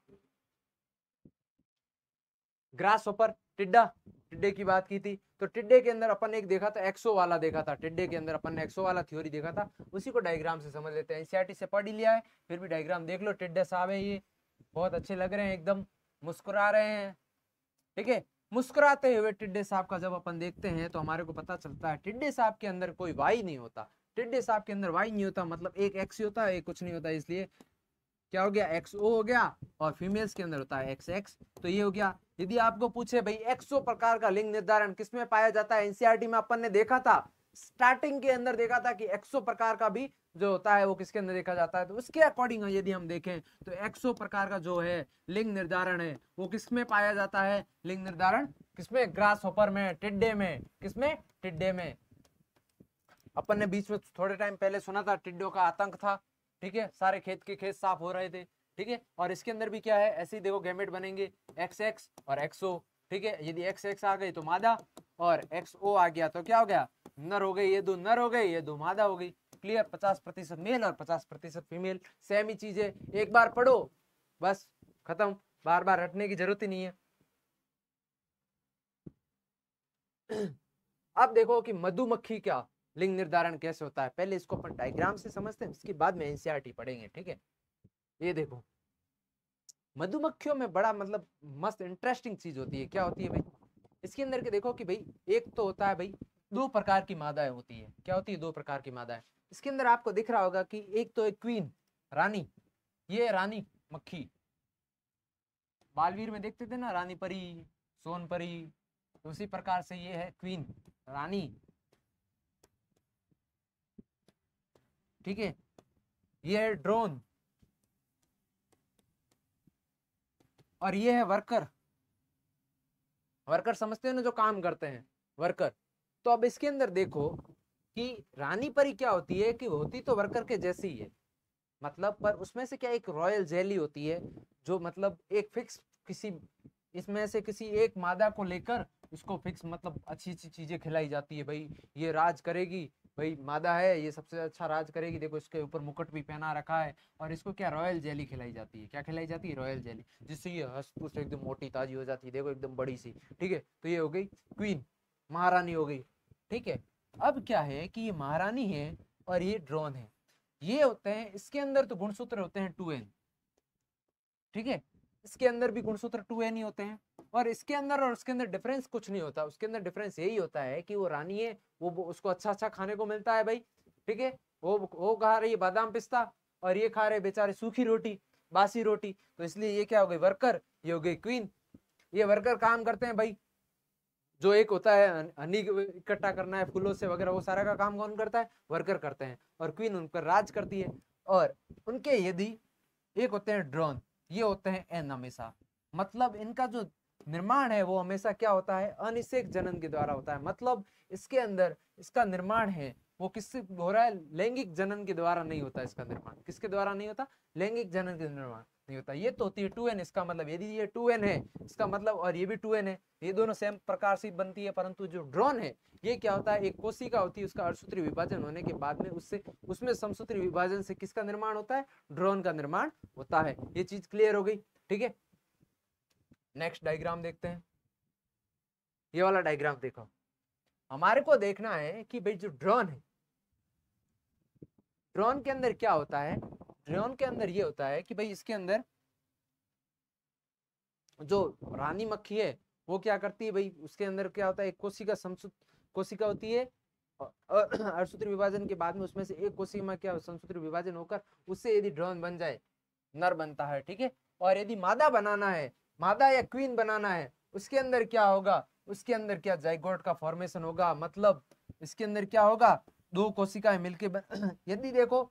ग्रास होपर, टिड्डा, टिड्डे की बात की थी, तो टिड्डे के अंदर अपन एक देखा था, एक्सो वाला देखा था, टिड्डे के अंदर अपन ने एक्सो वाला थ्योरी देखा था, उसी को डायग्राम से समझ लेते हैं। एनसीईआरटी से पढ़ ही लिया है, फिर भी डायग्राम देख लो। टिड्डे साहब है ये, बहुत अच्छे लग रहे हैं, एकदम मुस्कुरा रहे हैं, ठीक है। मुस्कुराते हुए टिड्डे साहब का जब अपन देखते हैं तो हमारे को पता चलता है टिड्डे साहब के अंदर कोई वाई नहीं होता, टिड्डे साहब के अंदर वाई नहीं होता, मतलब एक एक्स ही होता है, एक कुछ नहीं होता, इसलिए क्या हो गया, XO हो गया, और फीमेल्स के अंदर होता है XX, तो ये हो गया। यदि आपको पूछे भाई XO प्रकार का लिंग निर्धारण किसमें पाया जाता है, एनसीईआरटी में अपन ने देखा था, स्टार्टिंग के अंदर देखा था कि XO प्रकार का भी जो होता है वो किसके अंदर देखा जाता है, तो उसके अकॉर्डिंग यदि हम देखें तो XO प्रकार का जो है लिंग निर्धारण है वो किसमें पाया जाता है, लिंग निर्धारण किसमें, ग्रास हॉपर में, टिड्डे में, किसमें, टिड्डे में। अपन ने बीच में थोड़े टाइम पहले सुना था टिड्डों का आतंक था, ठीक है, सारे खेत के खेत साफ हो रहे थे, ठीक है। और इसके अंदर भी क्या है, ऐसे ही देखो गैमेट बनेंगे XX और XO, ठीक है। यदि XX आ गई तो मादा और XO आ गया तो क्या हो गया, नर हो गई, ये दो नर हो गई, ये दो मादा हो गई, क्लियर। 50% मेल और 50% फीमेल, सेम ही चीज है, एक बार पढ़ो बस खत्म, बार बार रटने की जरूरत ही नहीं है। अब देखो कि मधुमक्खी का लिंग निर्धारण कैसे होता है, पहले इसको अपन डायग्राम से समझते हैं, इसके बाद में एनसीईआरटी पढ़ेंगे, ठीक है। ये देखो मधुमक्खियों में बड़ा मतलब मस्त इंटरेस्टिंग चीज होती है, क्या होती है भाई, इसके अंदर के देखो कि भाई एक तो होता है भाई 2 प्रकार की मादाएं होती है, क्या होती है, 2 प्रकार की मादाएं। इसके अंदर आपको दिख रहा होगा कि एक तो एक क्वीन, रानी, ये रानी मक्खी, बालवीर में देखते थे ना, रानी परी, सोन परी, तो उसी प्रकार से ये है क्वीन, रानी, ठीक है। ये है ड्रोन और ये है वर्कर, वर्कर समझते हो ना, जो काम करते हैं, वर्कर। तो अब इसके अंदर देखो कि रानी परी क्या होती है, कि होती तो वर्कर के जैसी ही है, मतलब पर उसमें से क्या एक रॉयल जेली होती है, जो मतलब एक फिक्स किसी इसमें से किसी एक मादा को लेकर उसको फिक्स मतलब अच्छी अच्छी चीजें खिलाई जाती है, भाई ये राज करेगी, भाई मादा है ये सबसे अच्छा राज करेगी, देखो इसके ऊपर मुकुट भी पहना रखा है, और इसको क्या रॉयल जेली खिलाई जाती है, क्या खिलाई जाती है, रॉयल जेली, जिससे ये हंस पुष्ट एकदम मोटी ताजी हो जाती है, देखो एकदम बड़ी सी, ठीक है। तो ये हो गई क्वीन, महारानी हो गई, ठीक है। अब क्या है कि ये महारानी है और ये ड्रोन है, ये होते हैं, इसके अंदर तो गुणसूत्र होते हैं 2n, ठीक है, इसके अंदर भी गुणसूत्र 2n ही होते हैं, और इसके अंदर और उसके अंदर डिफरेंस कुछ नहीं होता, उसके अंदर डिफरेंस यही होता है कि वो रानी है, वो उसको अच्छा अच्छा खाने को मिलता है भाई, ठीक है, वो खा रही है बादाम पिस्ता, और ये खा रहे बेचारे सूखी रोटी, बासी रोटी, तो इसलिए ये क्या हो गई, वर्कर, ये हो गई क्वीन। ये वर्कर काम करते हैं भाई, जो एक होता है हनी इकट्ठा करना है फूलों से वगैरह, वो सारा का काम कौन करता है, वर्कर करते हैं, और क्वीन उन पर राज करती है। और उनके यदि एक होते हैं ड्रोन, ये होते हैं एन हमेशा, मतलब इनका जो निर्माण है वो हमेशा क्या होता है, अनिषेक जनन के द्वारा होता है, मतलब इसके अंदर इसका निर्माण है वो किससे हो रहा है, लैंगिक जनन के द्वारा नहीं होता इसका निर्माण। किसके द्वारा नहीं होता, लैंगिक जनन के निर्माण नहीं होता। ये तो होती है 2n, इसका मतलब यदि ये 2n है इसका मतलब, और ये भी 2n है, ये दोनों सेम प्रकार से बनती है। परंतु जो ड्रोन है ये क्या होता है, एक कोशिका होती है, उसका अर्धसूत्री विभाजन होने के बाद में उससे उसमें समसूत्री विभाजन से किसका निर्माण होता है, ड्रोन का निर्माण होता है। ये चीज क्लियर हो गई, ठीक है। नेक्स्ट डायग्राम देखते हैं। ये वाला डायग्राम देखो, हमारे को देखना है कि भाई जो ड्रोन है, ड्रोन के अंदर क्या होता है, ड्रोन के अंदर ये होता है कि भाई इसके अंदर जो रानी मक्खी है वो क्या करती है भाई, उसके अंदर क्या होता है, एक कोशिका कोशिका होती है, अर्धसूत्री विभाजन के बाद में उसमें से एक कोशिका में क्या समसूत्री विभाजन होकर उससे यदि ड्रोन बन जाए, नर बनता है, ठीक है। और यदि मादा बनाना है, मादा या क्वीन बनाना है, उसके अंदर क्या होगा, उसके अंदर क्या जाइगोट का फॉर्मेशन होगा, मतलब इसके अंदर क्या होगा, दो कोशिकाएं मिलकर यदि देखो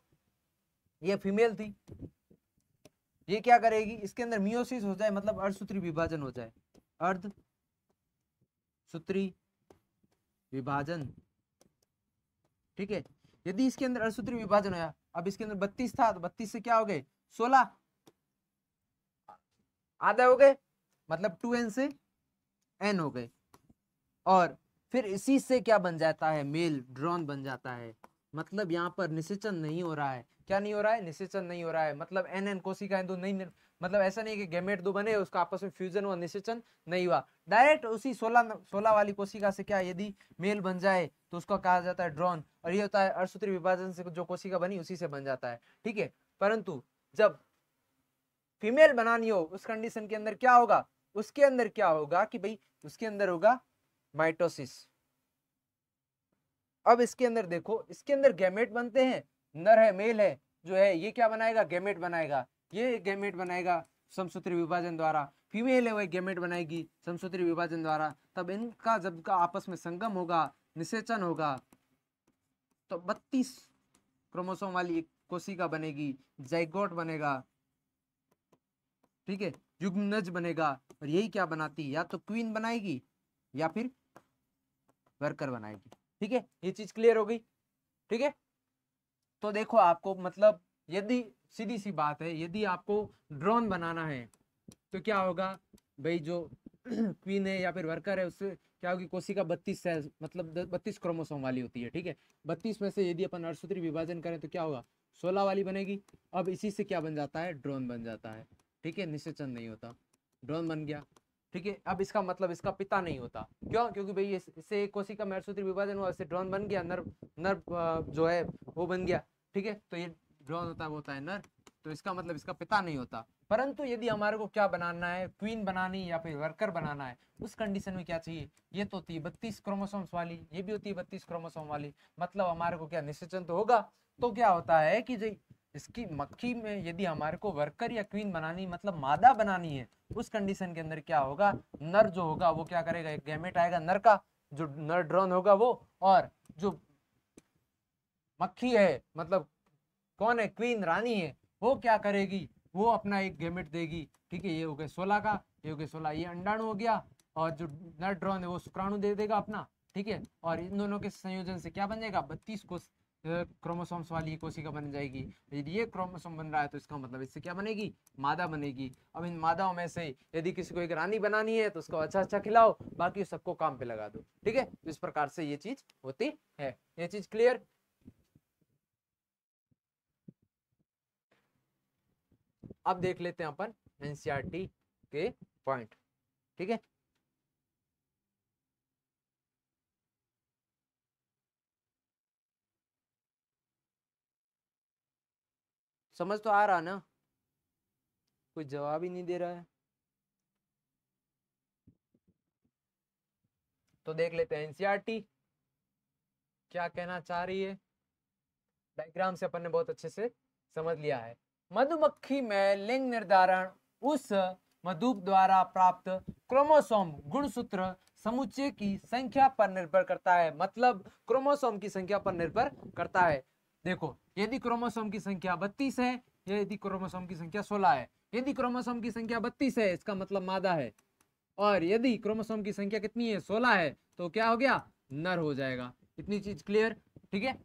ये फीमेल थी, ये क्या करेगी, इसके अंदर मियोसिस हो जाए, मतलब अर्धसूत्री विभाजन हो जाए, अर्धसूत्री विभाजन, ठीक है। यदि इसके अंदर अर्धसूत्री विभाजन होया, अब इसके अंदर 32 था तो 32 से क्या हो गए 16, आधा हो गए, मतलब 2n से n हो गए। और फिर इसी से क्या बन जाता है, मेल ड्रोन बन जाता है। मतलब यहाँ पर निषेचन नहीं हो रहा है, क्या नहीं हो रहा है, निषेचन नहीं हो रहा है। मतलब एन कोशिकाएं दो नहीं, मतलब ऐसा नहीं कि गैमेट दो बने उसका आपस में फ्यूजन हुआ, निषेचन नहीं हुआ, डायरेक्ट उसी 16 वाली कोशिका से क्या यदि मेल बन जाए तो उसको कहा जाता है ड्रोन। और ये होता है अर्धसूत्री विभाजन से जो कोशिका बनी उसी से बन जाता है, ठीक है। परंतु जब फीमेल बनानी हो उस कंडीशन के अंदर क्या होगा, उसके अंदर क्या होगा कि भाई उसके अंदर होगा माइटोसिस। अब इसके अंदर देखो, इसके अंदर गैमेट बनते हैं, नर है मेल है जो है ये क्या बनाएगा, गैमेट बनाएगा, ये गैमेट बनाएगा समसूत्री विभाजन द्वारा, फीमेल है वही गैमेट बनाएगी समसूत्री विभाजन द्वारा। तब इनका जब का आपस में संगम होगा, निषेचन होगा, तो 32 क्रोमोसोम वाली एक कोशिका बनेगी, जाइगोट बनेगा, ठीक है, युग्मनज बनेगा। और यही क्या बनाती है, या तो क्वीन बनाएगी या फिर वर्कर बनाएगी, ठीक है। ये चीज क्लियर हो गई, ठीक है। तो देखो आपको मतलब यदि सीधी सी बात है, यदि आपको ड्रोन बनाना है तो क्या होगा भाई, जो क्वीन है या फिर वर्कर है उससे क्या होगी, कोशिका 32 सेल्स मतलब 32 क्रोमोसोम वाली होती है, ठीक है। 32 में से यदि अपन अर्धसूत्री विभाजन करें तो क्या होगा 16 वाली बनेगी। अब इसी से क्या बन जाता है, ड्रोन बन जाता है, ठीक है, निषेचन नहीं होता, ड्रोन बन गया, ठीक है। अब इसका मतलब इसका पिता नहीं होता, क्यों, क्योंकि भाई इससे कोशिका में अर्धसूत्री विभाजन हुआ, इससे ड्रोन बन गया, नर नर जो है वो बन गया, ठीक है। तो ये ड्रोन होता है वो होता है नर, तो इसका मतलब इसका पिता नहीं होता। परंतु यदि हमारे को क्या बनाना है, क्वीन बनानी या फिर वर्कर बनाना है, उस कंडीशन में क्या चाहिए, ये तो होती है 32 क्रोमोसोम्स वाली, ये भी होती है 32 क्रोमोसोम वाली, मतलब हमारे को क्या निषेचन तो होगा। तो क्या होता है कि जो इसकी मक्खी में यदि हमारे को वर्कर या क्वीन बनानी मतलब मादा बनानी है, उस कंडीशन के अंदर क्या होगा, नर जो होगा वो क्या करेगा, एक गैमेट आएगा नर का, जो नर ड्रोन होगा वो, और जो मक्खी है मतलब कौन है, क्वीन रानी है, वो क्या करेगी, वो अपना एक गैमेट देगी, ठीक है। ये हो गए 16 का, ये हो गए 16, ये अंडाणु हो गया, और जो नर ड्रोन है वो शुक्राणु दे देगा अपना, ठीक है। और इन दोनों के संयोजन से क्या बन जाएगा, 32 क्रोमोसोम्स वाली कोशिका बन जाएगी। यदि ये क्रोमोसोम बन रहा है तो इसका मतलब इससे क्या बनेगी, मादा बनेगी। अब इन मादाओं में से यदि किसी को एक रानी बनानी है तो उसको अच्छा अच्छा खिलाओ, बाकी सबको काम पे लगा दो, ठीक है। इस प्रकार से ये चीज होती है। ये चीज क्लियर। अब देख लेते हैं अपन एनसीईआरटी के पॉइंट, ठीक है। समझ तो आ रहा ना, कोई जवाब ही नहीं दे रहा है। तो देख लेते हैं एनसीईआरटी क्या कहना चाह रही है। डायग्राम से अपन ने बहुत अच्छे से समझ लिया है। मधुमक्खी में लिंग निर्धारण उस मधुप द्वारा प्राप्त क्रोमोसोम गुणसूत्र समुच्चय की संख्या पर निर्भर करता है, मतलब क्रोमोसोम की संख्या पर निर्भर करता है। देखो यदि क्रोमोसोम की संख्या 32 है, यदि क्रोमोसोम की संख्या 16 है, यदि क्रोमोसोम की संख्या 32 है इसका मतलब मादा है, और यदि क्रोमोसोम की संख्या कितनी है 16 है तो क्या हो गया, नर हो जाएगा। इतनी चीज क्लियर, ठीक है।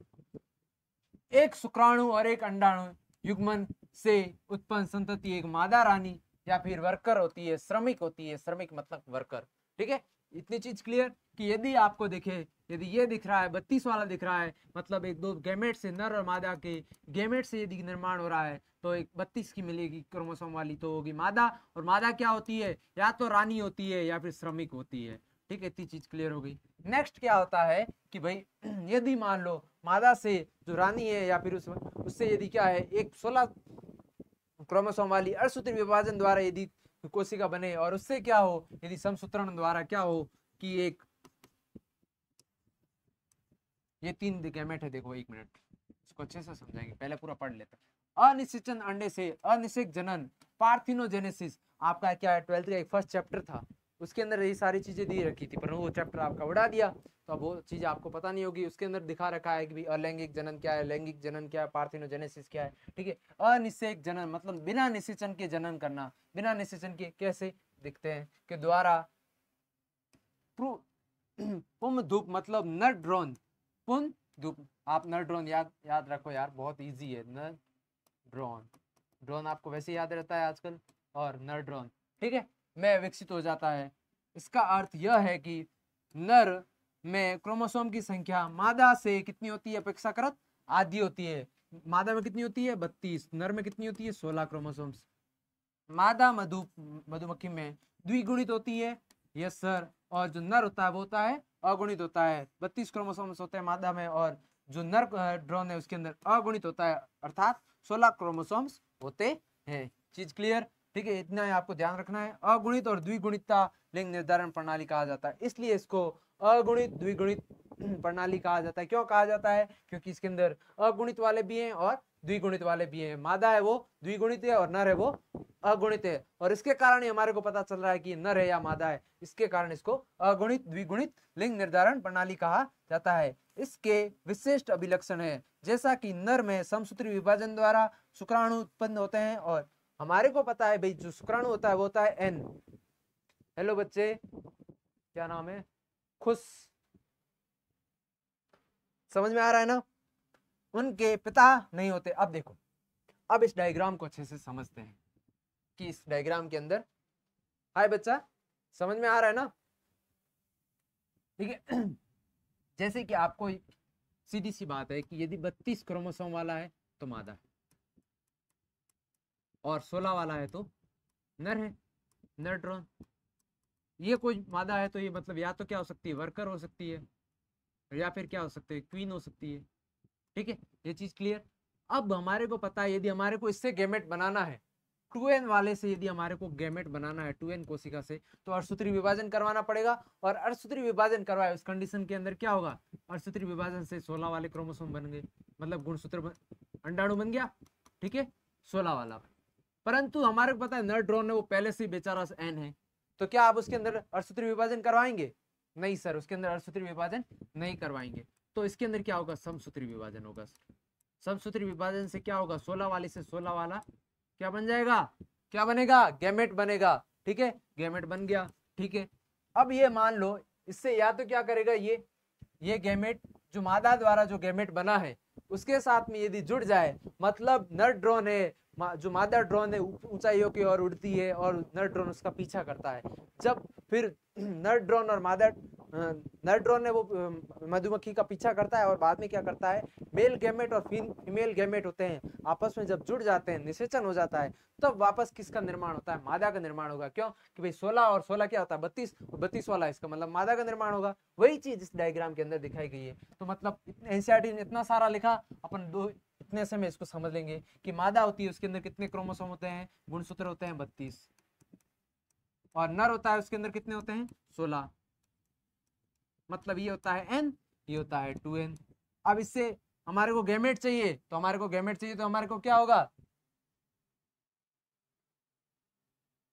एक शुक्राणु और एक अंडाणु युग्मन से उत्पन्न संतति एक मादा रानी या फिर वर्कर होती है, श्रमिक होती है, श्रमिक मतलब वर्कर। ठीक है, इतनी चीज क्लियर कि यदि आपको देखे, यदि ये दिख रहा है 32 वाला दिख रहा है, मतलब एक दो गैमेट से, नर और मादा के गैमेट से यदि निर्माण हो रहा है, तो एक 32 की मिलेगी क्रोमोसोम वाली, तो होगी मादा। और मादा क्या होती है, या तो रानी होती है या फिर श्रमिक होती है। ठीक है, इतनी चीज क्लियर हो गई। नेक्स्ट क्या होता है कि भाई यदि मान लो मादा से जो रानी है या फिर उससे यदि क्या है, एक 16 क्रोमोसोम वाली अर्थसूत्री विभाजन द्वारा यदि कोशिका बने, और उससे क्या हो, यदि समसूत्रण द्वारा क्या हो कि एक, ये 3 गैमेट है, देखो 1 मिनट इसको अच्छे से समझाएंगे, पहले पूरा पढ़ लेते हैं। अनिषेचन अंडे से अनिषेक जनन, पार्थिनोजेनेसिस, आपका क्या है 12th का एक फर्स्ट चैप्टर था, उसके अंदर ये सारी चीजें दी रखी थी, पर वो चैप्टर आपका उड़ा दिया, तो अब वो चीज आपको पता नहीं होगी। उसके अंदर दिखा रखा है कि भी अलैंगिक जनन क्या है, लैंगिक जनन क्या है, पार्थिनोजेनेसिस क्या है। ठीक है, अनिषेक जनन मतलब बिना निषेचन के जनन करना। बिना निषेचन के कैसे दिखते हैं, के द्वारा पुम धूप मतलब नर ड्रोन, पुन धूप, आप नर ड्रोन याद रखो यार, बहुत इजी है। नर ड्रोन, ड्रोन आपको वैसे याद रहता है आजकल, और नर ड्रोन, ठीक है, में विकसित हो जाता है। इसका अर्थ यह है कि नर में क्रोमोसोम की संख्या मादा से कितनी होती है, अपेक्षाकृत आधी होती है। मादा में कितनी होती है 32, नर में कितनी होती है 16 क्रोमोसोम्स। मादा मधुमक्खी में द्विगुणित होती है, यस सर, और जो नर होता है वो होता है अगुणित होता है। 32 क्रोमोसोम्स होते हैं मादा में, और जो नर ड्रोन है उसके अंदर अगुणित होता है, अर्थात 16 क्रोमोसोम्स होते हैं। चीज क्लियर, ठीक है, इतना ही आपको ध्यान रखना है। अगुणित और द्विगुणितता लिंग निर्धारण प्रणाली कहा जाता है, इसलिए इसको अगुणित द्विगुणित प्रणाली कहा जाता है। क्यों कहा जाता है, क्योंकि इसके अंदर अगुणित वाले भी हैं और द्विगुणित वाले भी हैं। मादा है वो द्विगुणित है और नर है वो अगुणित है, और इसके कारण ही हमारे को पता चल रहा है कि नर है या मादा है, इसके कारण इसको अगुणित द्विगुणित लिंग निर्धारण प्रणाली कहा जाता है। इसके विशिष्ट अभिलक्षण है, जैसा कि नर में समसूत्री विभाजन द्वारा शुक्राणु उत्पन्न होते हैं, और हमारे को पता है भाई जो शुक्राणु होता है वो होता है एन। हेलो बच्चे, क्या नाम है, खुश, समझ में आ रहा है ना, उनके पिता नहीं होते। अब देखो, अब इस डायग्राम को अच्छे से समझते हैं कि इस डायग्राम के अंदर, हाय बच्चा, समझ में आ रहा है ना, ठीक है। जैसे कि आपको सीधी सी बात है कि यदि 32 क्रोमोसोम वाला है तो मादा है, और 16 वाला है तो नर है, नर ड्रोन। ये कोई मादा है तो ये मतलब या तो क्या हो सकती है, वर्कर हो सकती है, या फिर क्या हो सकती है, क्वीन हो सकती है। ठीक है, ये चीज क्लियर। अब हमारे को पता है यदि हमारे को इससे गैमेट बनाना है, 2n वाले से यदि हमारे को गैमेट बनाना है 2n कोशिका से, तो अर्धसूत्री विभाजन करवाना पड़ेगा। और अर्धसूत्री विभाजन करवाए उस कंडीशन के अंदर क्या होगा, अर्धसूत्री विभाजन से 16 वाले क्रोमोसोम बन गए, मतलब गुणसूत्र अंडाणु बन गया, ठीक है, 16 वाला। परंतु हमारे को पता है नर ड्रोन है वो पहले से बेचारा n है, तो क्या आप उसके अंदर अर्धसूत्री विभाजन करवाएंगे, नहीं सर, उसके अंदर अर्धसूत्री विभाजन नहीं करवाएंगे। तो इसके अंदर क्या होगा, समसूत्री विभाजन होगा। समसूत्री विभाजन से क्या होगा, 16 वाले से 16 वाला क्या बन जाएगा, क्या बनेगा, गैमेट बनेगा। ठीक है, गैमेट बन गया। ठीक है, अब ये मान लो इससे या तो क्या करेगा, ये गैमेट जो मादा द्वारा जो गैमेट बना है उसके साथ में यदि जुड़ जाए, मतलब नर ड्रोन है, जो मादा ड्रोन है ऊंचाइयों की ओर उड़ती है और नर ड्रोन उसका पीछा करता है। जब फिर नर ड्रोन और मादा नर ड्रोन ने वो मधुमक्खी का पीछा करता है, और बाद में क्या करता है, मेल गैमेट और फीमेल गैमेट होते हैं आपस में जब जुड़ जाते हैं, निषेचन हो जाता है, तब वापस किसका निर्माण होता है, मादा का निर्माण होगा। क्यों, कि भाई 16 और 16 क्या होता है 32, 32 वाला, इसका मतलब मादा का निर्माण होगा। वही चीज इस डायग्राम के अंदर दिखाई गई है। तो मतलब एनसीईआरटी ने इतना सारा लिखा, अपन दो इतने से में इसको समझ लेंगे कि मादा होती है उसके अंदर कितने क्रोमोसोम होते हैं, गुणसूत्र होते हैं 32, और नर होता है उसके अंदर कितने होते हैं 16, मतलब ये होता है n, ये होता है 2n। अब इससे हमारे को गैमेट चाहिए, तो हमारे को गैमेट चाहिए तो हमारे को क्या होगा,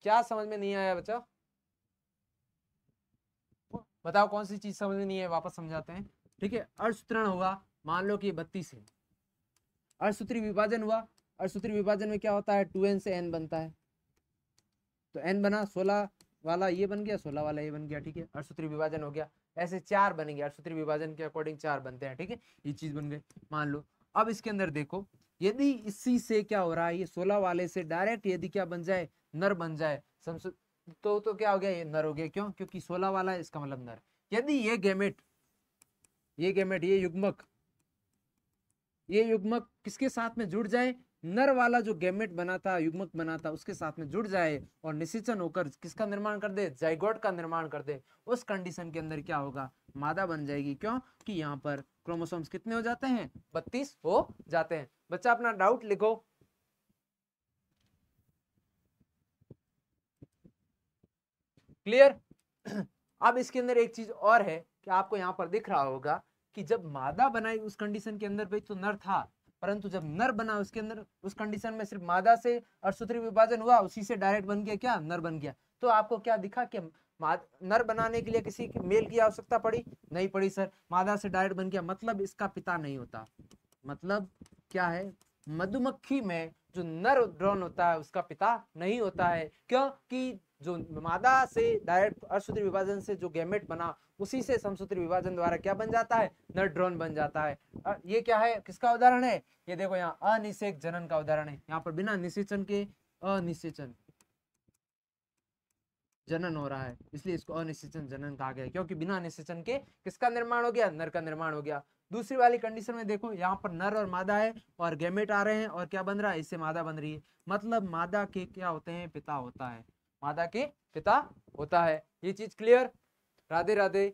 क्या समझ में नहीं आया बच्चा, बताओ कौन सी चीज समझ में नहीं है, वापस समझाते हैं। ठीक है, अर्धसूत्रण होगा, मान लो कि 32 है, अर्धसूत्री विभाजन हुआ, अर्धसूत्री विभाजन में क्या होता है 2n से n बनता है, तो n बना, 16 वाला ये बन गया, 16 वाला ये बन गया। ठीक है, अर्धसूत्री विभाजन हो गया। ऐसे 4 बनेंगे, अर्धसूत्री विभाजन के अकॉर्डिंग 4 बनते हैं। ठीक है, ये चीज बन गई मान लो। अब इसके अंदर देखो, यदि इसी से क्या हो रहा है, ये 16 वाले से डायरेक्ट यदि क्या बन जाए, नर बन जाए, तो क्या हो गया, ये नर हो गया। क्यों? क्योंकि 16 वाला है, इसका मतलब नर। यदि ये गेमेट ये युग्मक किसके साथ में जुड़ जाए, नर वाला जो गेमेट बना था, युग्मक बना था, उसके साथ में जुड़ जाए और निषेचन होकर किसका निर्माण कर दे, जाइगोट का निर्माण कर दे, उस कंडीशन के अंदर क्या होगा, मादा बन जाएगी। क्यों? कि यहाँ पर क्रोमोसोम्स कितने हो जाते हैं, 32 हो जाते हैं। बच्चा अपना डाउट लिखो। क्लियर? अब इसके अंदर एक चीज और है कि आपको यहाँ पर दिख रहा होगा कि जब मादा बनाई उस कंडीशन के अंदर भाई तो नर था, परंतु जब नर बना उसके अंदर उस कंडीशन में सिर्फ मादा से अर्धसूत्री विभाजन हुआ, उसी से डायरेक्ट बन गया क्या, नर बन गया। तो आपको क्या दिखा कि नर बनाने के लिए किसी मेल की आवश्यकता पड़ी? नहीं पड़ी सर, मादा से डायरेक्ट बन गया, मतलब इसका पिता नहीं होता। मतलब क्या है, मधुमक्खी में जो नर ड्रोन होता है उसका पिता नहीं होता है। क्यों? कि जो मादा से डायरेक्ट अर्धसूत्री विभाजन से जो गैमेट बना, उसी से समसूत्री विभाजन द्वारा क्या बन जाता है, नर ड्रोन बन जाता है। ये क्या है, किसका उदाहरण है, ये देखो यहाँ अनिषेक जनन का उदाहरण है। यहाँ पर बिना निषेचन के अनिषेचन जनन हो रहा है, इसलिए इसको अनिषेचन जनन कहा गया, क्योंकि बिना निषेचन के किसका निर्माण हो गया, नर का निर्माण हो गया। दूसरी वाली कंडीशन में देखो, यहाँ पर नर और मादा है और गैमेट आ रहे हैं और क्या बन रहा है, इससे मादा बन रही है। मतलब मादा के क्या होते हैं, पिता होता है, मादा के पिता होता है। ये चीज क्लियर? राधे राधे।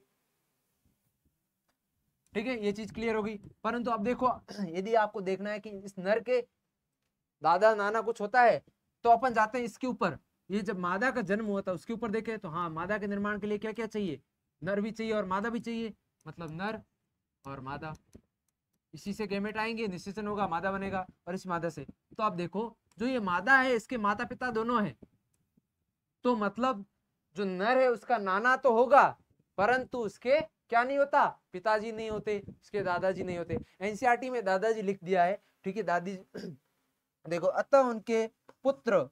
ठीक है, ये चीज क्लियर होगी। परंतु अब देखो, यदि आपको देखना है कि इस नर के दादा नाना कुछ होता है, तो अपन जाते हैं इसके ऊपर। ये जब मादा का जन्म हुआ था उसके ऊपर देखे तो हाँ, मादा के निर्माण के लिए क्या क्या चाहिए, नर भी चाहिए और मादा भी चाहिए। मतलब नर और मादा, इसी से गैमेट आएंगे, निषेचन होगा, मादा बनेगा, और इस मादा से। तो आप देखो, जो ये मादा है इसके माता पिता दोनों है, तो मतलब जो नर है उसका नाना तो होगा, परंतु उसके क्या नहीं होता, पिताजी नहीं होते, उसके दादाजी नहीं होते। एनसीईआरटी में दादाजी लिख दिया है, ठीक है, दादी देखो, अतः उनके पुत्र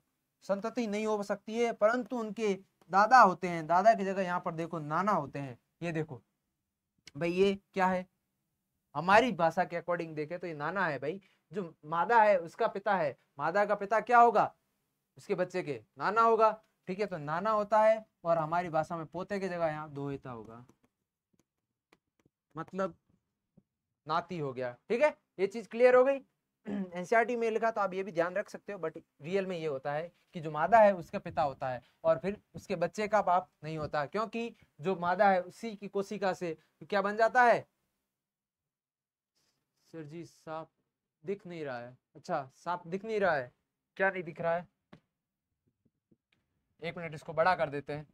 संतति नहीं हो सकती है, परंतु उनके दादा होते हैं। दादा की जगह यहाँ पर देखो नाना होते हैं। ये देखो भाई, ये क्या है, हमारी भाषा के अकॉर्डिंग देखे तो ये नाना है भाई। जो मादा है उसका पिता है, मादा का पिता क्या होगा, उसके बच्चे के नाना होगा। ठीक है, तो नाना होता है, और हमारी भाषा में पोते की जगह यहाँ दोहिता होगा, मतलब नाती हो गया। ठीक है, ये चीज क्लियर हो गई। एनसीईआरटी में लिखा तो आप ये भी ध्यान रख सकते हो, बट रियल में ये होता है कि जो मादा है उसका पिता होता है और फिर उसके बच्चे का बाप नहीं होता, क्योंकि जो मादा है उसी की कोशिका से क्या बन जाता है। सर जी सांप दिख नहीं रहा है। अच्छा, सांप दिख नहीं रहा है, क्या नहीं दिख रहा है, एक मिनट इसको बड़ा कर देते हैं।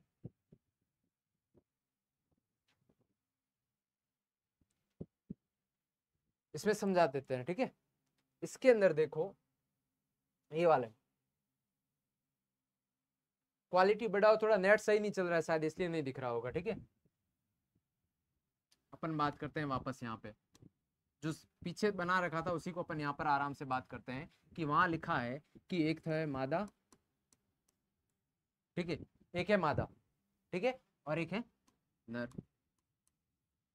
इसमें समझा देते हैं, ठीक है। इसके अंदर देखो, ये वाले क्वालिटी बढ़ाओ थोड़ा, नेट सही नहीं चल रहा है शायद, इसलिए नहीं दिख रहा होगा। ठीक है, अपन बात करते हैं वापस यहाँ पे, जो पीछे बना रखा था उसी को अपन यहाँ पर आराम से बात करते हैं कि वहां लिखा है कि एक था मादा, ठीक है, एक है मादा, ठीक है, और एक है नर।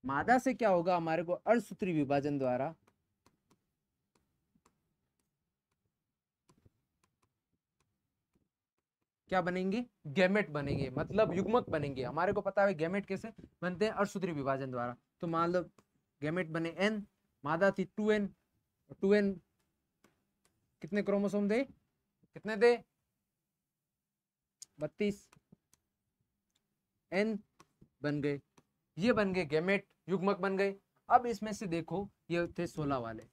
मादा से क्या होगा, हमारे को अर्धसूत्री विभाजन द्वारा क्या बनेंगे, गैमेट बनेंगे, मतलब युग्मक बनेंगे। हमारे को पता है गैमेट कैसे बनते हैं, अर्धसूत्री विभाजन द्वारा। तो मान लो गैमेट बने n, मादा थी 2n, 2n कितने क्रोमोसोम दे, कितने दे, 32, n बन गए, ये बन गए गैमेट, युग्मक बन गए। अब इसमें से देखो, ये थे 16 वाले।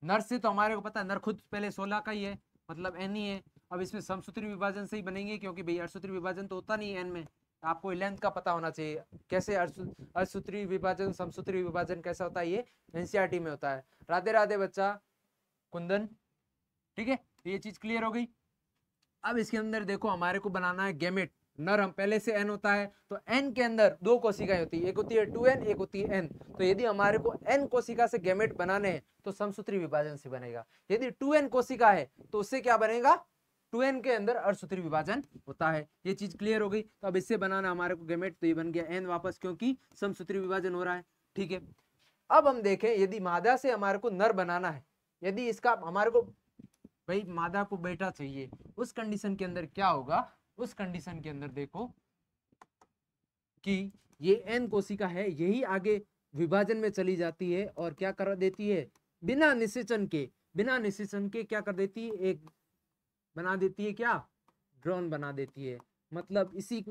नर से तो हमारे को पता है, नर खुद पहले 16 का ही है, मतलब n ही है। अब इसमें समसूत्री विभाजन से ही बनेंगे, क्योंकि भाई अर्धसूत्री विभाजन तो होता नहीं है n में। आपको लेंथ का पता होना चाहिए, कैसे अर्धसूत्री विभाजन समसूत्री विभाजन कैसा होता है, ये एनसीईआरटी में होता है। राधे राधे बच्चा कुंदन। ठीक है, ये चीज क्लियर हो गई। अब इसके अंदर देखो, हमारे को बनाना है गैमेट। नर हम पहले से n होता है, तो n के अंदर दो कोशिकाएं होती है, एक होती है 2n, एक होती है n। तो यदि हमारे को n कोशिका से गैमेट बनाने हैं तो समसूत्री विभाजन से बनेगा। यदि 2n कोशिका है तो उससे क्या बनेगा, 2n के अंदर अर्धसूत्री विभाजन होता है। ये चीज क्लियर हो गई। तो अब इससे बनाना हमारे को गैमेट, तो ये बन गया n वापस, क्योंकि समसूत्री विभाजन हो रहा है। ठीक है, अब हम देखें यदि मादा से हमारे को नर बनाना है, यदि इसका हमारे को भाई मादा को बेटा चाहिए, उस कंडीशन के अंदर क्या होगा, उस कंडीशन के अंदर देखो कि ये एन कोशिका है, यही आगे विभाजन में चली जाती है और क्या कर देती है, बिना निषेचन के क्या कर देती है, एक बना देती है, क्या ड्रोन बना देती है। मतलब इसी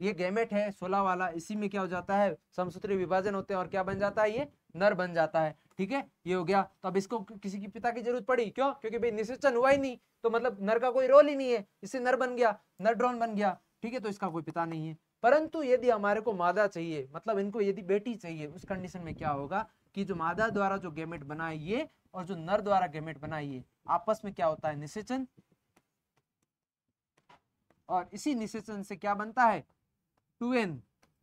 ये गैमेट है 16 वाला, इसी में क्या हो जाता है, समसूत्री विभाजन होते हैं और क्या बन जाता है, ये नर बन जाता है। ठीक है, ये हो गया। तो अब इसको किसी की पिता की जरूरत पड़ी, क्यों, क्योंकि भाई निषेचन हुआ ही नहीं, तो मतलब नर का कोई रोल ही नहीं है, इससे नर बन गया, नर ड्रोन बन गया। ठीक है, तो इसका कोई पिता नहीं है। परंतु यदि हमारे को मादा चाहिए, मतलब इनको यदि बेटी चाहिए, उस कंडीशन में क्या होगा कि जो मादा द्वारा जो गैमेट बना है ये, और जो नर द्वारा गैमेट बना है ये, आपस में क्या होता है, निषेचन, और इसी निषेचन से क्या बनता है, 2n,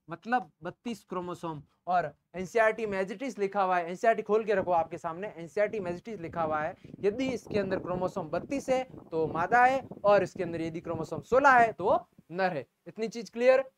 मतलब 32 क्रोमोसोम। और एनसीईआरटी में एज इट इज लिखा हुआ है, एनसीईआरटी खोल के रखो आपके सामने, एनसीईआरटी में एज इट इज लिखा हुआ है, यदि इसके अंदर क्रोमोसोम 32 है तो मादा है, और इसके अंदर यदि क्रोमोसोम 16 है तो वो नर है। इतनी चीज क्लियर।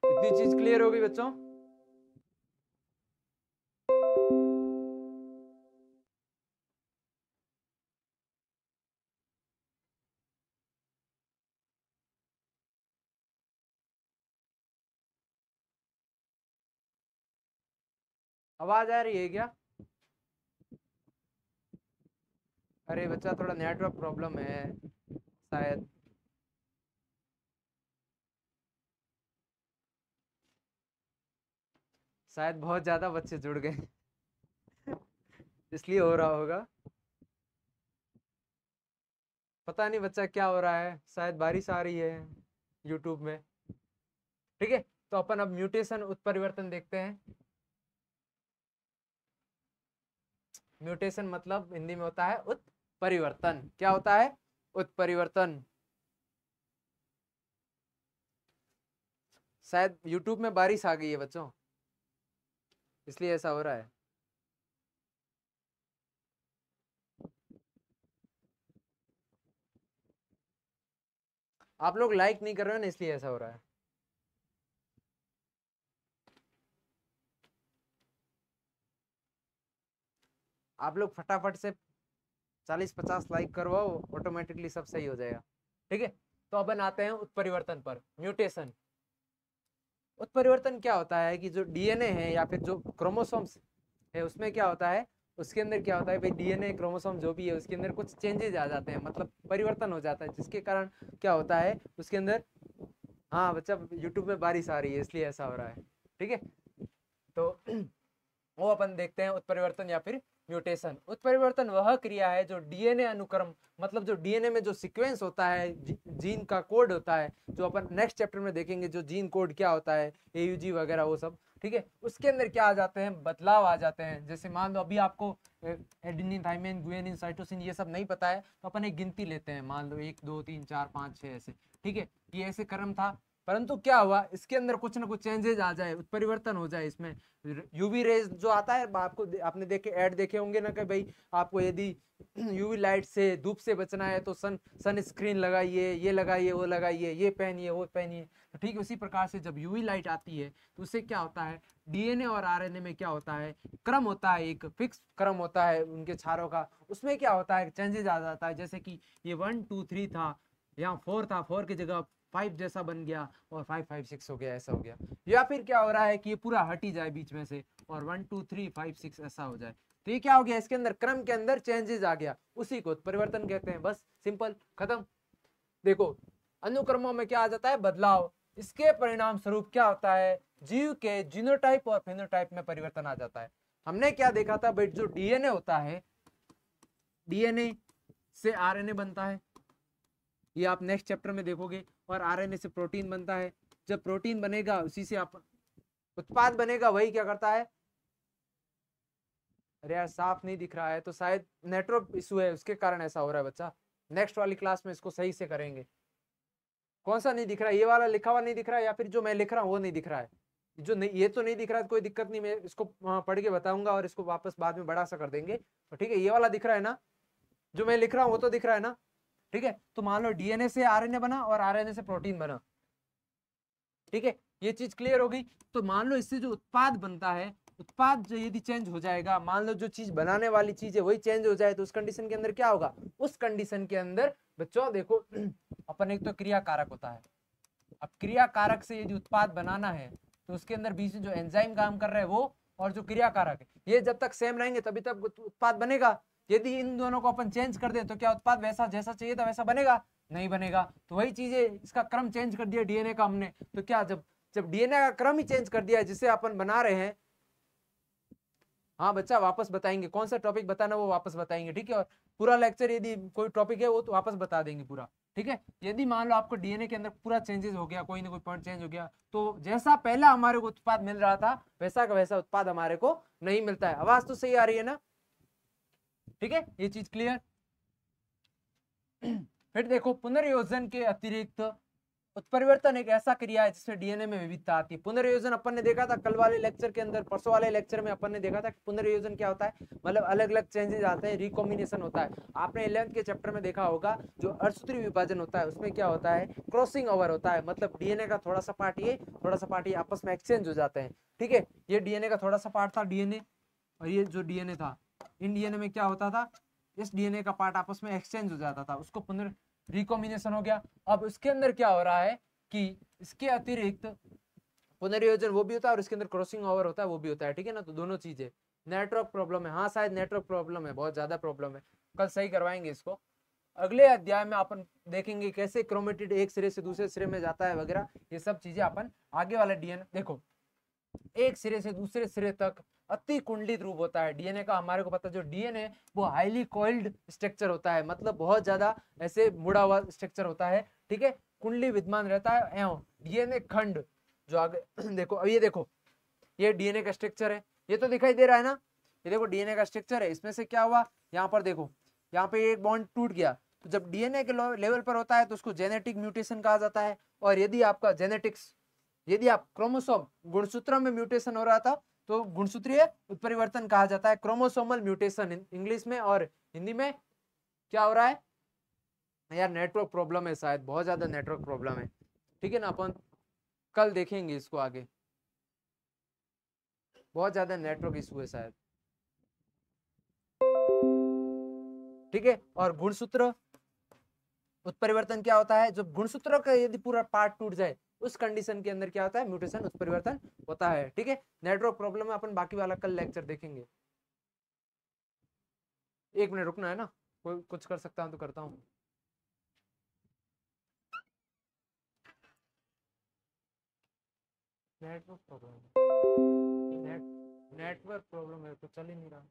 इतनी चीज क्लियर हो गई बच्चों। आवाज आ रही है क्या? अरे बच्चा थोड़ा नेटवर्क प्रॉब्लम है शायद। शायद बहुत ज्यादा बच्चे जुड़ गए इसलिए हो रहा होगा, पता नहीं बच्चा क्या हो रहा है, शायद बारिश आ रही है यूट्यूब में। ठीक है, तो अपन अब म्यूटेशन उत्परिवर्तन देखते हैं। म्यूटेशन मतलब हिंदी में होता है उत्परिवर्तन। क्या होता है, उत्परिवर्तन। शायद यूट्यूब में बारिश आ गई है बच्चों, इसलिए ऐसा हो रहा है। आप लोग लाइक नहीं कर रहे हो ना, इसलिए ऐसा हो रहा है। आप लोग फटाफट से 40-50 लाइक करवाओ, ऑटोमेटिकली सब सही हो जाएगा। ठीक है, तो अपन आते हैं उत्परिवर्तन पर, म्यूटेशन। उत्परिवर्तन क्या होता है कि जो डीएनए है या फिर जो क्रोमोसोम्स है उसमें क्या होता है, उसके अंदर क्या होता है भाई, डीएनए क्रोमोसोम जो भी है उसके अंदर कुछ चेंजेस आ जाते हैं, मतलब परिवर्तन हो जाता है, जिसके कारण क्या होता है उसके अंदर। हाँ बच्चा, यूट्यूब में बारिश आ रही है इसलिए ऐसा हो रहा है। ठीक है, तो वो अपन देखते हैं उत्परिवर्तन या फिर म्यूटेशन। उत्परिवर्तन वह क्रिया है जो डीएनए अनुक्रम, मतलब जो डीएनए में जो सीक्वेंस होता है, जीन का कोड होता है, जो अपन नेक्स्ट चैप्टर में देखेंगे, जो जीन कोड क्या होता है, एयूजी वगैरह वो सब। ठीक है, उसके अंदर क्या आ जाते हैं, बदलाव आ जाते हैं। जैसे मान लो अभी आपको एडेनिन, थाइमिन, गुआनिन, साइटोसिन ये सब नहीं पता है, तो अपन एक गिनती लेते हैं, मान लो 1 2 3 4 5 6 ऐसे। ठीक है, ये ऐसे क्रम था, परंतु क्या हुआ, इसके अंदर कुछ ना कुछ चेंजेस आ जाए, उत्परिवर्तन हो जाए इसमें। यूवी रेज जो आता है, आपको आपने देखे ऐड देखे होंगे ना कि भाई आपको यदि यूवी लाइट से, धूप से बचना है तो सन स्क्रीन लगाइए, ये लगाइए, वो लगाइए, ये पहनिए, वो पहनिए। तो ठीक उसी प्रकार से जब यूवी लाइट आती है तो उससे क्या होता है, डीएनए और आरएनए में क्या होता है, क्रम होता है, एक फिक्स क्रम होता है उनके क्षारों का, उसमें क्या होता है, चेंजेस आ जाता है। जैसे कि ये 1 2 3 था, यहाँ 4 था, 4 की जगह 5 जैसा बन गया, और 5 5 6 हो गया, ऐसा हो गया। या फिर क्या हो रहा है कि ये पूरा हट ही जाए बीच में से, और 1 2 3 5 6 ऐसा हो जाए। तो ये क्या हो गया, इसके अंदर क्रम के अंदर चेंजेस आ गया, उसी को परिवर्तन कहते हैं। बस सिंपल, खत्म। देखो, अनुक्रमों में क्या आ जाता है, बदलाव। इसके परिणाम स्वरूप क्या होता है, जीव के जीनोटाइप और फेनोटाइप में परिवर्तन आ जाता है। हमने क्या देखा था भाई, जो डीएनए होता है, डीएनए से आरएनए बनता है, ये आप नेक्स्ट चैप्टर में देखोगे। और आरएनए से प्रोटीन बनता है, जब प्रोटीन बनेगा उसी से आप उत्पाद बनेगा, वही क्या करता है। अरे यार साफ नहीं दिख रहा है, तो शायद नेटवर्क इशू है, उसके कारण ऐसा हो रहा है बच्चा। नेक्स्ट वाली क्लास में इसको सही से करेंगे। कौन सा नहीं दिख रहा है, ये वाला लिखा हुआ नहीं दिख रहा है, या फिर जो मैं लिख रहा हूँ वो नहीं दिख रहा है? जो नहीं, ये तो नहीं दिख रहा है कोई दिक्कत नहीं, मैं इसको पढ़ के बताऊंगा और इसको वापस बाद में बड़ा सा कर देंगे। तो ठीक है, ये वाला दिख रहा है ना, जो मैं लिख रहा हूँ वो तो दिख रहा है ना। ठीक है, तो मान लो डीएनए से आरएनए बना और आरएनए से प्रोटीन बना। ठीक है, ये चीज क्लियर हो गई। तो मान लो इससे जो उत्पाद बनता है, उत्पाद जो यदि चेंज हो जाएगा, मान लो जो चीज बनाने वाली चीज है वही चेंज हो जाए, तो उस कंडीशन के अंदर क्या होगा? उस कंडीशन के अंदर बच्चों देखो अपन एक तो क्रिया कारक होता है। अब क्रिया कारक से यदि उत्पाद बनाना है तो उसके अंदर बीच में जो एंजाइम काम कर रहा है वो, और जो क्रिया कारक है, ये जब तक सेम रहेंगे तभी तक उत्पाद बनेगा। यदि इन दोनों को अपन चेंज कर दें तो क्या उत्पाद वैसा जैसा चाहिए था वैसा बनेगा? नहीं बनेगा। तो वही चीज है, इसका क्रम चेंज कर दिया डीएनए का हमने, तो क्या जब जब डीएनए का क्रम ही चेंज कर दिया जिसे अपन बना रहे हैं। हाँ बच्चा, वापस बताएंगे कौन सा टॉपिक बताना वो वापस बताएंगे, ठीक है। और पूरा लेक्चर यदि कोई टॉपिक है वो तो वापस बता देंगे पूरा, ठीक है। यदि मान लो आपको डीएनए के अंदर पूरा चेंजेस हो गया, कोई ना कोई पॉइंट चेंज हो गया, तो जैसा पहला हमारे को उत्पाद मिल रहा था वैसा का वैसा उत्पाद हमारे को नहीं मिलता है। आवाज तो सही आ रही है ना? ठीक है, ये चीज क्लियर। फिर देखो, पुनर्योजन के अतिरिक्त उत्परिवर्तन एक ऐसा क्रिया है जिससे डीएनए में विविधता आती है। पुनर्योजन अपन ने देखा था कल वाले लेक्चर के अंदर, परसों वाले लेक्चर में अपन ने देखा था कि पुनर्योजन क्या होता है, मतलब अलग अलग चेंजेस आते हैं, रिकॉम्बिनेशन होता है। आपने 11th के चैप्टर में देखा होगा, जो अर्धसूत्री विभाजन होता है उसमें क्या होता है, क्रॉसिंग ओवर होता है, मतलब डीएनए का थोड़ा सा पार्ट ये, थोड़ा सा पार्ट ये आपस में एक्सचेंज हो जाते हैं। ठीक है, ये डीएनए का थोड़ा सा पार्ट था डीएनए, और ये जो डीएनए था, इन डीएनए में क्या होता था, इस डीएनए का पार्ट आपस में एक्सचेंज हो जाता था, उसको पुनर् रिकॉम्बिनेशन हो गया। अब उसके अंदर क्या हो रहा है कि इसके अतिरिक्त पुनर्योजन वो भी होता है और इसके अंदर क्रॉसिंग ओवर होता है वो भी होता है, ठीक है ना। तो दोनों चीजें, नेटवर्क प्रॉब्लम है, हाँ शायद नेटवर्क प्रॉब्लम है, बहुत ज्यादा प्रॉब्लम है, कल सही करवाएंगे इसको। अगले अध्याय में अपन देखेंगे कैसे क्रोमेटिड एक सिरे से दूसरे सिरे में जाता है वगैरह, ये सब चीजें अपन आगे वाले डीएनए देखो, एक सिरे से दूसरे सिरे तक अति कुंडलित रूप होता है डीएनए का। हमारे को पता है जो डीएनए वो हाईली कॉइल्ड स्ट्रक्चर होता है, मतलब बहुत ज्यादा ऐसे मुड़ा हुआ स्ट्रक्चर होता है, ठीक है, कुंडली विद्यमान रहता है। एवं डीएनए खंड जो आगे देखो, अब ये देखो, ये डीएनए का स्ट्रक्चर है, ये तो दिखाई दे रहा है ना, ये देखो डीएनए का स्ट्रक्चर है। इसमें से क्या हुआ, यहाँ पर देखो, यहाँ पे एक बॉन्ड टूट गया, तो जब डीएनए के लेवल पर होता है तो उसको जेनेटिक म्यूटेशन कहा जाता है। और यदि आपका जेनेटिक्स, यदि आप क्रोमोसोम गुणसूत्र में म्यूटेशन हो रहा था तो गुणसूत्रीय उत्परिवर्तन कहा जाता है, क्रोमोसोमल म्यूटेशन इंग्लिश में। और हिंदी में क्या हो रहा है यार, नेटवर्क प्रॉब्लम है शायद, बहुत ज्यादा नेटवर्क प्रॉब्लम है, ठीक है ना। अपन कल देखेंगे इसको आगे, बहुत ज्यादा नेटवर्क इशू है शायद, ठीक है। और गुणसूत्र उत्परिवर्तन क्या होता है, जब गुणसूत्र का यदि पूरा पार्ट टूट जाए उस कंडीशन के अंदर क्या होता है, म्यूटेशन उत्परिवर्तन होता है, ठीक है। नेटवर्क प्रॉब्लम है, अपन बाकी वाला कल लेक्चर देखेंगे। एक मिनट रुकना है ना, कोई कुछ कर सकता हूं तो करता हूँ। नेटवर्क प्रॉब्लम, नेटवर्क प्रॉब्लम है तो चल ही नहीं रहा।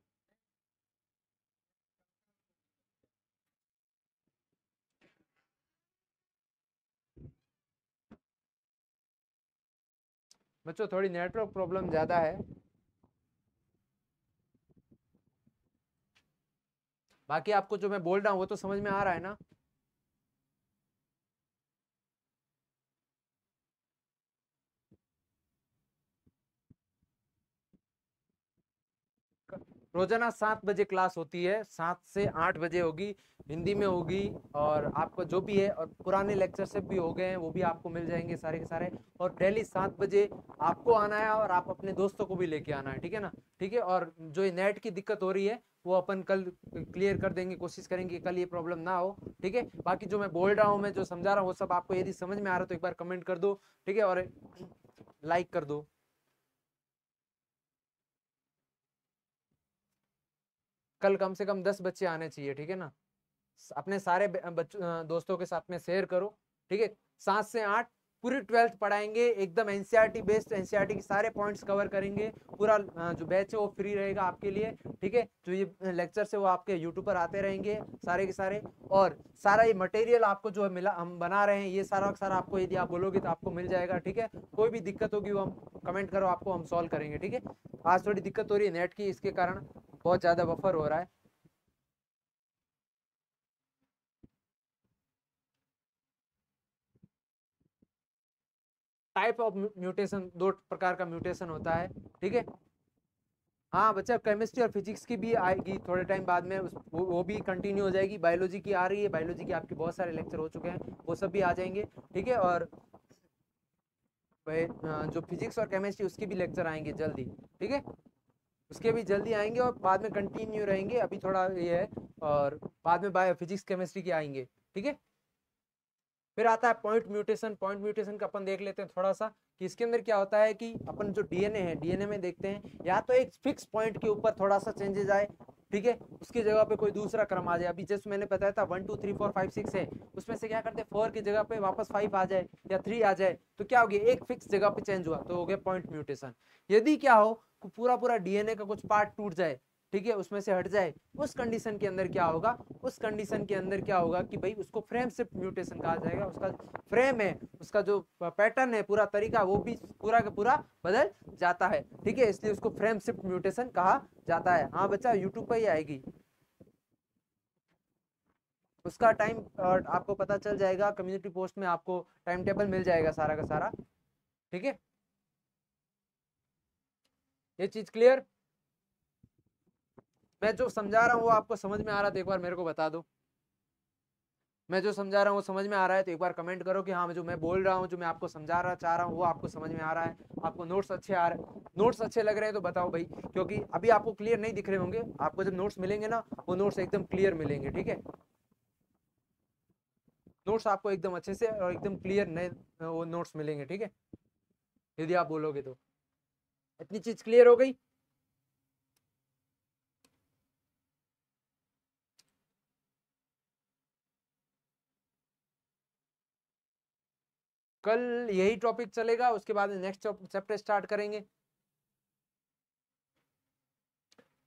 बच्चों थोड़ी नेटवर्क प्रॉब्लम ज्यादा है, बाकी आपको जो मैं बोल रहा हूँ वो तो समझ में आ रहा है ना। रोजाना 7 बजे क्लास होती है, 7 से 8 बजे होगी, हिंदी में होगी। और आपको जो भी है, और पुराने लेक्चर से भी हो गए हैं वो भी आपको मिल जाएंगे सारे के सारे। और डेली 7 बजे आपको आना है और आप अपने दोस्तों को भी लेके आना है, ठीक है ना। ठीक है, और जो नेट की दिक्कत हो रही है वो अपन कल क्लियर कर देंगे, कोशिश करेंगे कल ये प्रॉब्लम ना हो, ठीक है। बाकी जो मैं बोल रहा हूँ, मैं जो समझा रहा हूँ वो सब आपको यदि समझ में आ रहा है तो एक बार कमेंट कर दो, ठीक है, और लाइक कर दो। कल कम से कम 10 बच्चे आने चाहिए, ठीक है ना। अपने सारे दोस्तों के साथ में शेयर करो, ठीक है। 7 से 8 पूरी 12th पढ़ाएंगे, एकदम एनसीईआरटी बेस्ड, एनसीईआरटी के सारे पॉइंट्स कवर करेंगे। पूरा जो बैच है वो फ्री रहेगा आपके लिए, ठीक है। जो ये लेक्चर्स है वो आपके यूट्यूब पर आते रहेंगे सारे के सारे। और सारा ये मटेरियल आपको जो मिला, हम बना रहे हैं, ये सारा सारा आपको यदि आप बोलोगे तो आपको मिल जाएगा, ठीक है। कोई भी दिक्कत होगी वो हम कमेंट करो, आपको हम सॉल्व करेंगे, ठीक है। आज थोड़ी दिक्कत हो रही है नेट की, इसके कारण बहुत ज़्यादा बफर हो रहा है। टाइप ऑफ म्यूटेशन, 2 प्रकार का म्यूटेशन होता है, ठीक है। हाँ बच्चा, केमिस्ट्री और फिजिक्स की भी आएगी थोड़े टाइम बाद में, वो भी कंटिन्यू हो जाएगी। बायोलॉजी की आ रही है, बायोलॉजी के आपके बहुत सारे लेक्चर हो चुके हैं, वो सब भी आ जाएंगे, ठीक है। और जो फिजिक्स और केमिस्ट्री उसके भी लेक्चर आएंगे जल्दी, ठीक है, उसके भी जल्दी आएंगे और बाद में कंटिन्यू रहेंगे। अभी थोड़ा ये है, और बाद में बायो फिजिक्स केमिस्ट्री के आएंगे, ठीक है। फिर आता है पॉइंट म्यूटेशन। पॉइंट म्यूटेशन का अपन देख लेते हैं थोड़ा सा, कि इसके अंदर क्या होता है कि अपन जो डीएनए है, डीएनए में देखते हैं या तो एक फिक्स पॉइंट के ऊपर थोड़ा सा चेंजेस आए, ठीक है, उसकी जगह पे कोई दूसरा क्रम आ जाए। अभी जैसे मैंने बताया था 1 2 3 4 5 6 है, उसमें से क्या करते हैं 4 की जगह पे वापस 5 आ जाए या 3 आ जाए, तो क्या हो गया, एक फिक्स जगह पे चेंज हुआ, तो हो गया पॉइंट म्यूटेशन। यदि क्या हो, पूरा पूरा डीएनए का कुछ पार्ट टूट जाए, ठीक है, उसमें से हट जाए, उस कंडीशन के अंदर क्या होगा, उस कंडीशन के अंदर क्या होगा कि भाई उसको फ्रेम शिफ्ट म्यूटेशन कहा जाएगा। उसका फ्रेम है, उसका जो पैटर्न है, पूरा तरीका, वो भी पूरा का पूरा बदल जाता है, ठीक है, इसलिए उसको फ्रेम शिफ्ट म्यूटेशन कहा जाता है। हाँ बच्चा, यूट्यूब पर ही आएगी, उसका टाइम आपको पता चल जाएगा, कम्युनिटी पोस्ट में आपको टाइम टेबल मिल जाएगा सारा का सारा, ठीक है। ये चीज क्लियर? मैं जो समझा रहा हूँ वो आपको समझ में आ रहा है तो एक बार मेरे को बता दो। मैं जो समझा रहा हूँ वो समझ में आ रहा है तो एक बार कमेंट करो कि हाँ, जो मैं बोल रहा हूँ, जो मैं आपको समझा रहा चाह रहा हूँ, वो आपको समझ में आ रहा है, आपको नोट्स अच्छे आ रहे, नोट्स अच्छे लग रहे हैं तो बताओ भाई, क्योंकि अभी आपको क्लियर नहीं दिख रहे होंगे, आपको जब नोट्स मिलेंगे ना, वो नोट्स एकदम क्लियर मिलेंगे, ठीक है। नोट्स आपको एकदम अच्छे से और एकदम क्लियर नए वो नोट्स मिलेंगे, ठीक है, यदि आप बोलोगे तो। इतनी चीज क्लियर हो गई? कल यही टॉपिक चलेगा, उसके बाद नेक्स्ट चैप्टर स्टार्ट करेंगे।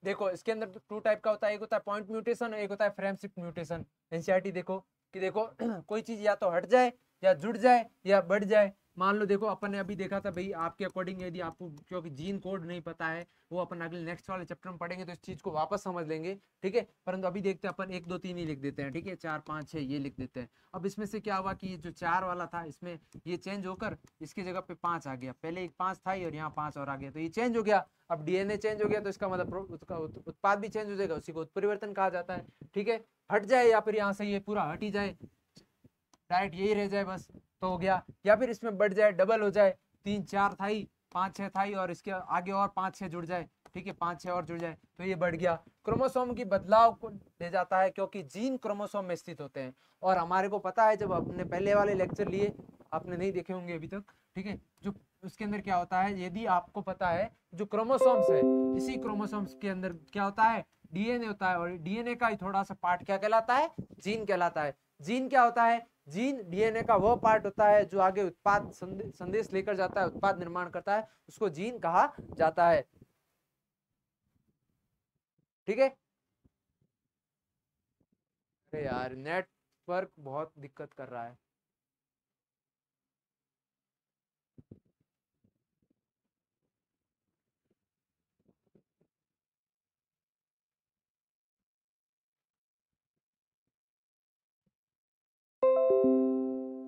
देखो इसके अंदर 2 टाइप का होता है, एक होता है पॉइंट म्यूटेशन, एक होता है फ्रेम शिफ्ट म्यूटेशन। एनसीईआरटी देखो कि देखो कोई चीज या तो हट जाए या जुड़ जाए या बढ़ जाए। मान लो देखो अपन ने अभी देखा था भाई, आपके अकॉर्डिंग यदि आपको क्योंकि जीन कोड नहीं पता है, वो अपन अगले नेक्स्ट वाले चैप्टर में पढ़ेंगे तो इस चीज को वापस समझ लेंगे, ठीक है। परंतु अभी देखते हैं अपन 1 2 3 ही लिख देते हैं, ठीक है, 4 5 6 ये लिख देते हैं। अब इसमें से क्या हुआ कि जो 4 वाला था, इसमें ये चेंज होकर इसकी जगह पे 5 आ गया, पहले एक 5 था और यहाँ 5 और आ गया, तो ये चेंज हो गया। अब डीएनए चेंज हो गया तो इसका मतलब उसका उत्पाद भी चेंज हो जाएगा, उसी को उत्परिवर्तन कहा जाता है, ठीक है। हट जाए या फिर यहाँ से ये पूरा हट ही जाए, डायरेक्ट यही रह जाए बस, तो हो गया। या फिर इसमें बढ़ जाए, डबल हो जाए, 3 4 था ही, 5 6 था ही और इसके आगे और 5 6 जुड़ जाए, ठीक है, 5 6 और जुड़ जाए, तो ये बढ़ गया। क्रोमोसोम की बदलाव को ले जाता है, क्योंकि जीन क्रोमोसोम में स्थित होते हैं। और हमारे को पता है, जब अपने पहले वाले लेक्चर लिए, आपने नहीं देखे होंगे अभी तक, ठीक है, जो उसके अंदर क्या होता है, यदि आपको पता है जो क्रोमोसोम्स है, इसी क्रोमोसोम्स के अंदर क्या होता है, डीएनए होता है, और डीएनए का ही थोड़ा सा पार्ट क्या कहलाता है, जीन कहलाता है। जीन क्या होता है, जीन डीएनए का वो पार्ट होता है जो आगे उत्पाद संदेश लेकर जाता है, उत्पाद निर्माण करता है, उसको जीन कहा जाता है, ठीक है। अरे यार, नेटवर्क बहुत दिक्कत कर रहा है।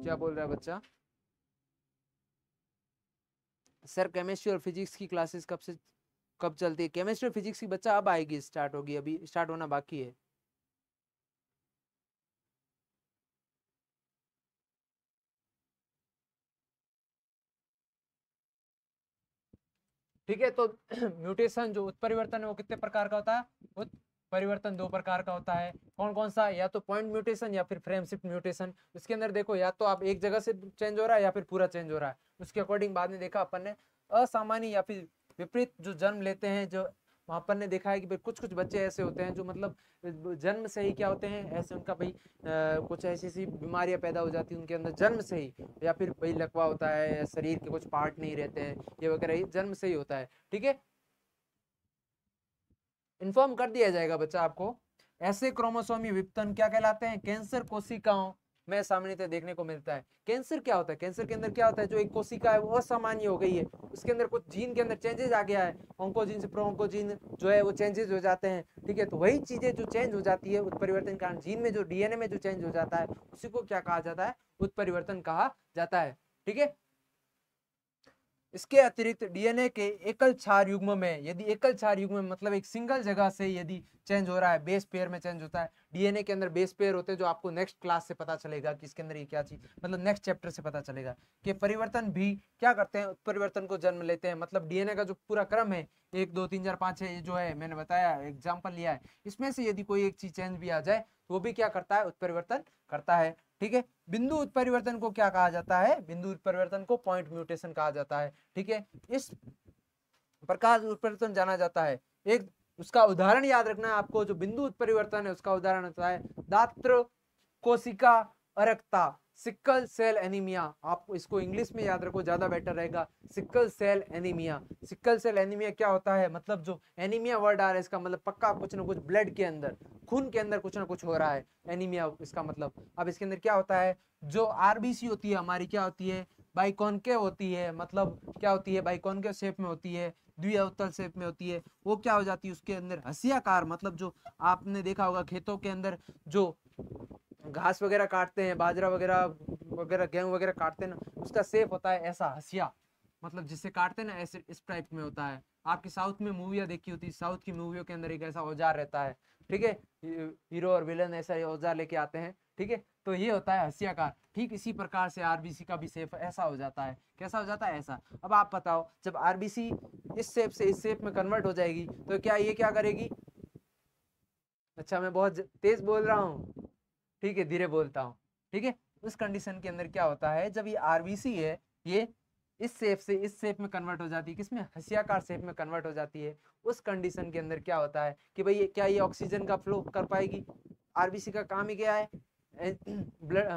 क्या बोल रहा है बच्चा? सर केमिस्ट्री और फिजिक्स की क्लासेस कब चलती है? केमिस्ट्री और फिजिक्स की बच्चा अब आएगी, स्टार्ट होगी, अभी स्टार्ट होना बाकी है। ठीक है, तो म्यूटेशन जो उत्परिवर्तन है वो कितने प्रकार का होता है? उत्परिवर्तन 2 प्रकार का होता है। कौन कौन सा? या तो पॉइंट म्यूटेशन या फिर फ्रेम शिफ्ट म्यूटेशन। इसके अंदर देखो, या तो आप एक जगह से चेंज हो रहा है या फिर पूरा चेंज हो रहा है। उसके अकॉर्डिंग बाद में देखा अपन ने असामान्य या फिर विपरीत जो जन्म लेते हैं, जो वहां पर ने देखा है कि भाई कुछ कुछ बच्चे ऐसे होते हैं जो मतलब जन्म से ही क्या होते हैं, ऐसे उनका भाई कुछ ऐसी ऐसी बीमारियां पैदा हो जाती है उनके अंदर जन्म से ही, या फिर भाई लकवा होता है, या शरीर के कुछ पार्ट नहीं रहते हैं, ये वगैरह जन्म से ही होता है, ठीक है। इन्फॉर्म कर दिया जाएगा बच्चा आपको। ऐसे क्रोमोसोमी विपतन क्या कहलाते हैं? कैंसर कोशिकाओं में सामान्यतः देखने को मिलता है। कैंसर क्या होता है? कैंसर के अंदर क्या होता है, जो एक कोशिका है वो असामान्य हो गई है, उसके अंदर कुछ जीन के अंदर चेंजेस आ गया है, ऑन्कोजीन से प्रोऑन्कोजीन जो है वो चेंजेस हो जाते हैं, ठीक है। तो वही चीजें जो चेंज हो जाती है उत्परिवर्तन के कारण, जीन में जो डीएनए में जो चेंज हो जाता है, उसी को क्या कहा जाता है? उत्परिवर्तन कहा जाता है, ठीक है। इसके अतिरिक्त डीएनए के एकल क्षार युग्म में, यदि एकल क्षार युग्म में मतलब एक सिंगल जगह से यदि चेंज हो रहा है, बेस पेयर में चेंज होता है, डीएनए के अंदर बेस पेयर होते हैं जो आपको नेक्स्ट क्लास से पता चलेगा कि इसके अंदर ये क्या चीज, मतलब नेक्स्ट चैप्टर से पता चलेगा कि परिवर्तन भी क्या करते हैं, उत्परिवर्तन को जन्म लेते हैं। मतलब डीएनए का जो पूरा क्रम है 1 2 3 4 5 6 ये जो है मैंने बताया एग्जाम्पल लिया है, इसमें से यदि कोई एक चीज चेंज भी आ जाए तो वो भी क्या करता है, उत्परिवर्तन करता है। ठीक है, बिंदु उत्परिवर्तन को क्या कहा जाता है, बिंदु उत्परिवर्तन को पॉइंट म्यूटेशन कहा जाता है। ठीक है, इस प्रकार उत्परिवर्तन जाना जाता है। एक उसका उदाहरण याद रखना है आपको, जो बिंदु उत्परिवर्तन है उसका उदाहरण होता है दात्र कोशिका अरक्ता, सिक्कल सेल एनीमिया। आपको इसको इंग्लिश में याद रखो, ज्यादा बेटर रहेगा, sickle cell anaemia. Sickle cell anaemia क्या होता है, मतलब जो एनीमिया वर्ड आ रहा है इसका मतलब पक्का कुछ ना कुछ ब्लड के अंदर, खून के अंदर कुछ ना कुछ हो रहा है, एनीमिया इसका मतलब। अब इसके अंदर क्या होता है, जो आरबीसी होती है हमारी क्या होती है, बाइकॉनकेव होती है, मतलब क्या होती है, बाइकॉनकेव शेप में होती है, द्विअवतल शेप में होती है, वो क्या हो जाती है उसके अंदर हंसियाकार, मतलब जो आपने देखा होगा खेतों के अंदर जो घास वगैरह काटते हैं, बाजरा वगैरह वगैरह गेहूं वगैरह काटते हैं ना, उसका शेप होता है ऐसा हंसिया, मतलब जिससे काटते हैं ना ऐसे इस टाइप में होता है। आपकी साउथ में मूवियाँ देखी होती है, साउथ की मूवियों के अंदर एक ऐसा औजार रहता है। ठीक है, हीरो और विलन ऐसा औजार लेके आते हैं। ठीक है, तो ये होता है हंसियाकार। ठीक इसी प्रकार से आरबीसी का भी शेप ऐसा हो जाता है। कैसा हो जाता है, ऐसा। अब आप बताओ, जब आरबीसी इस शेप से इस शेप में कन्वर्ट हो जाएगी तो क्या ये क्या करेगी, अच्छा मैं बहुत तेज बोल रहा हूँ, ठीक है धीरे बोलता हूँ। ठीक है, उस कंडीशन के अंदर क्या होता है, जब ये आरबीसी है ये इस शेप से इस शेप में कन्वर्ट हो जाती है, किसमें, हंसियाकार शेप में कन्वर्ट हो जाती है। उस कंडीशन के अंदर क्या होता है कि भाई क्या ये ऑक्सीजन का फ्लो कर पाएगी, आरबीसी का काम ही क्या है, ब्लड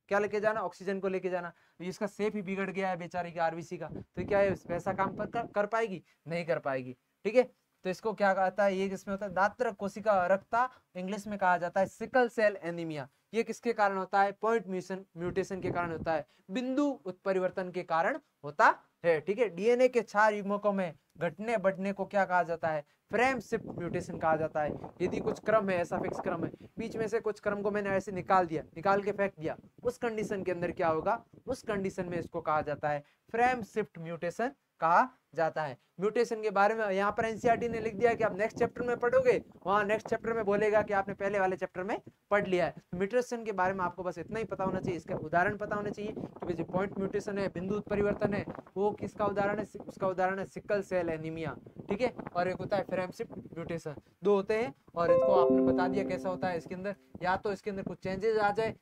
क्या लेके जाना, ऑक्सीजन को लेके जाना। तो इसका शेप ही बिगड़ गया है बेचारी का आरबीसी का, तो क्या है वैसा काम कर पाएगी, नहीं कर पाएगी। ठीक है, तो इसको क्या कहता है, ये किसमें होता है, दात्र कोशिका अरक्ता, इंग्लिश में कहा जाता है सिकल सेल एनीमिया। ये किसके कारण होता है, पॉइंट म्यूटेशन के कारण होता है, बिंदु उत्परिवर्तन के कारण होता है। ठीक है, डीएनए के 4 युग्मकों में घटने बढ़ने को क्या कहा जाता है, फ्रेम शिफ्ट म्यूटेशन कहा जाता है। यदि कुछ क्रम है, ऐसा फिक्स क्रम है, बीच में से कुछ क्रम को मैंने ऐसे निकाल दिया, निकाल के फेंक दिया, उस कंडीशन के अंदर क्या होगा, उस कंडीशन में इसको कहा जाता है फ्रेम शिफ्ट म्यूटेशन कहा जाता है। म्यूटेशन के बारे में यहाँ पर एनसीईआरटी ने लिख दिया कि आप नेक्स्ट चैप्टर में पढ़ोगे, वहाँ नेक्स्ट चैप्टर में बोलेगा कि आपने पहले वाले चैप्टर में पढ़ लिया है। म्यूटेशन के बारे में आपको बस इतना ही पता होना चाहिए, इसका उदाहरण पता होना चाहिए कि जो पॉइंट म्यूटेशन है, बिंदु परिवर्तन है, वो किसका उदाहरण है, उसका उदाहरण है सिकल सेल एनीमिया। ठीक है, और एक होता है फ्रेम शिफ्ट म्यूटेशन, 2 होते हैं। और इसको आपने बता दिया कैसा होता है, इसके अंदर या तो इसके अंदर कुछ चेंजेस आ जाए,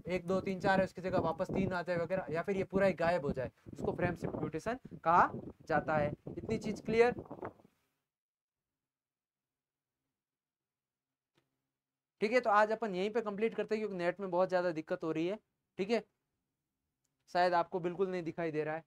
1 2 3 4 है उसकी जगह वापस 3 आ जाए वगैरह, या फिर ये पूरा ही गायब हो जाए, उसको फ्रेम शिफ्ट म्यूटेशन कहा जाता है। इतनी चीज क्लियर। ठीक है, तो आज अपन यहीं पे कंप्लीट करते हैं क्योंकि नेट में बहुत ज्यादा दिक्कत हो रही है। ठीक है, शायद आपको बिल्कुल नहीं दिखाई दे रहा है।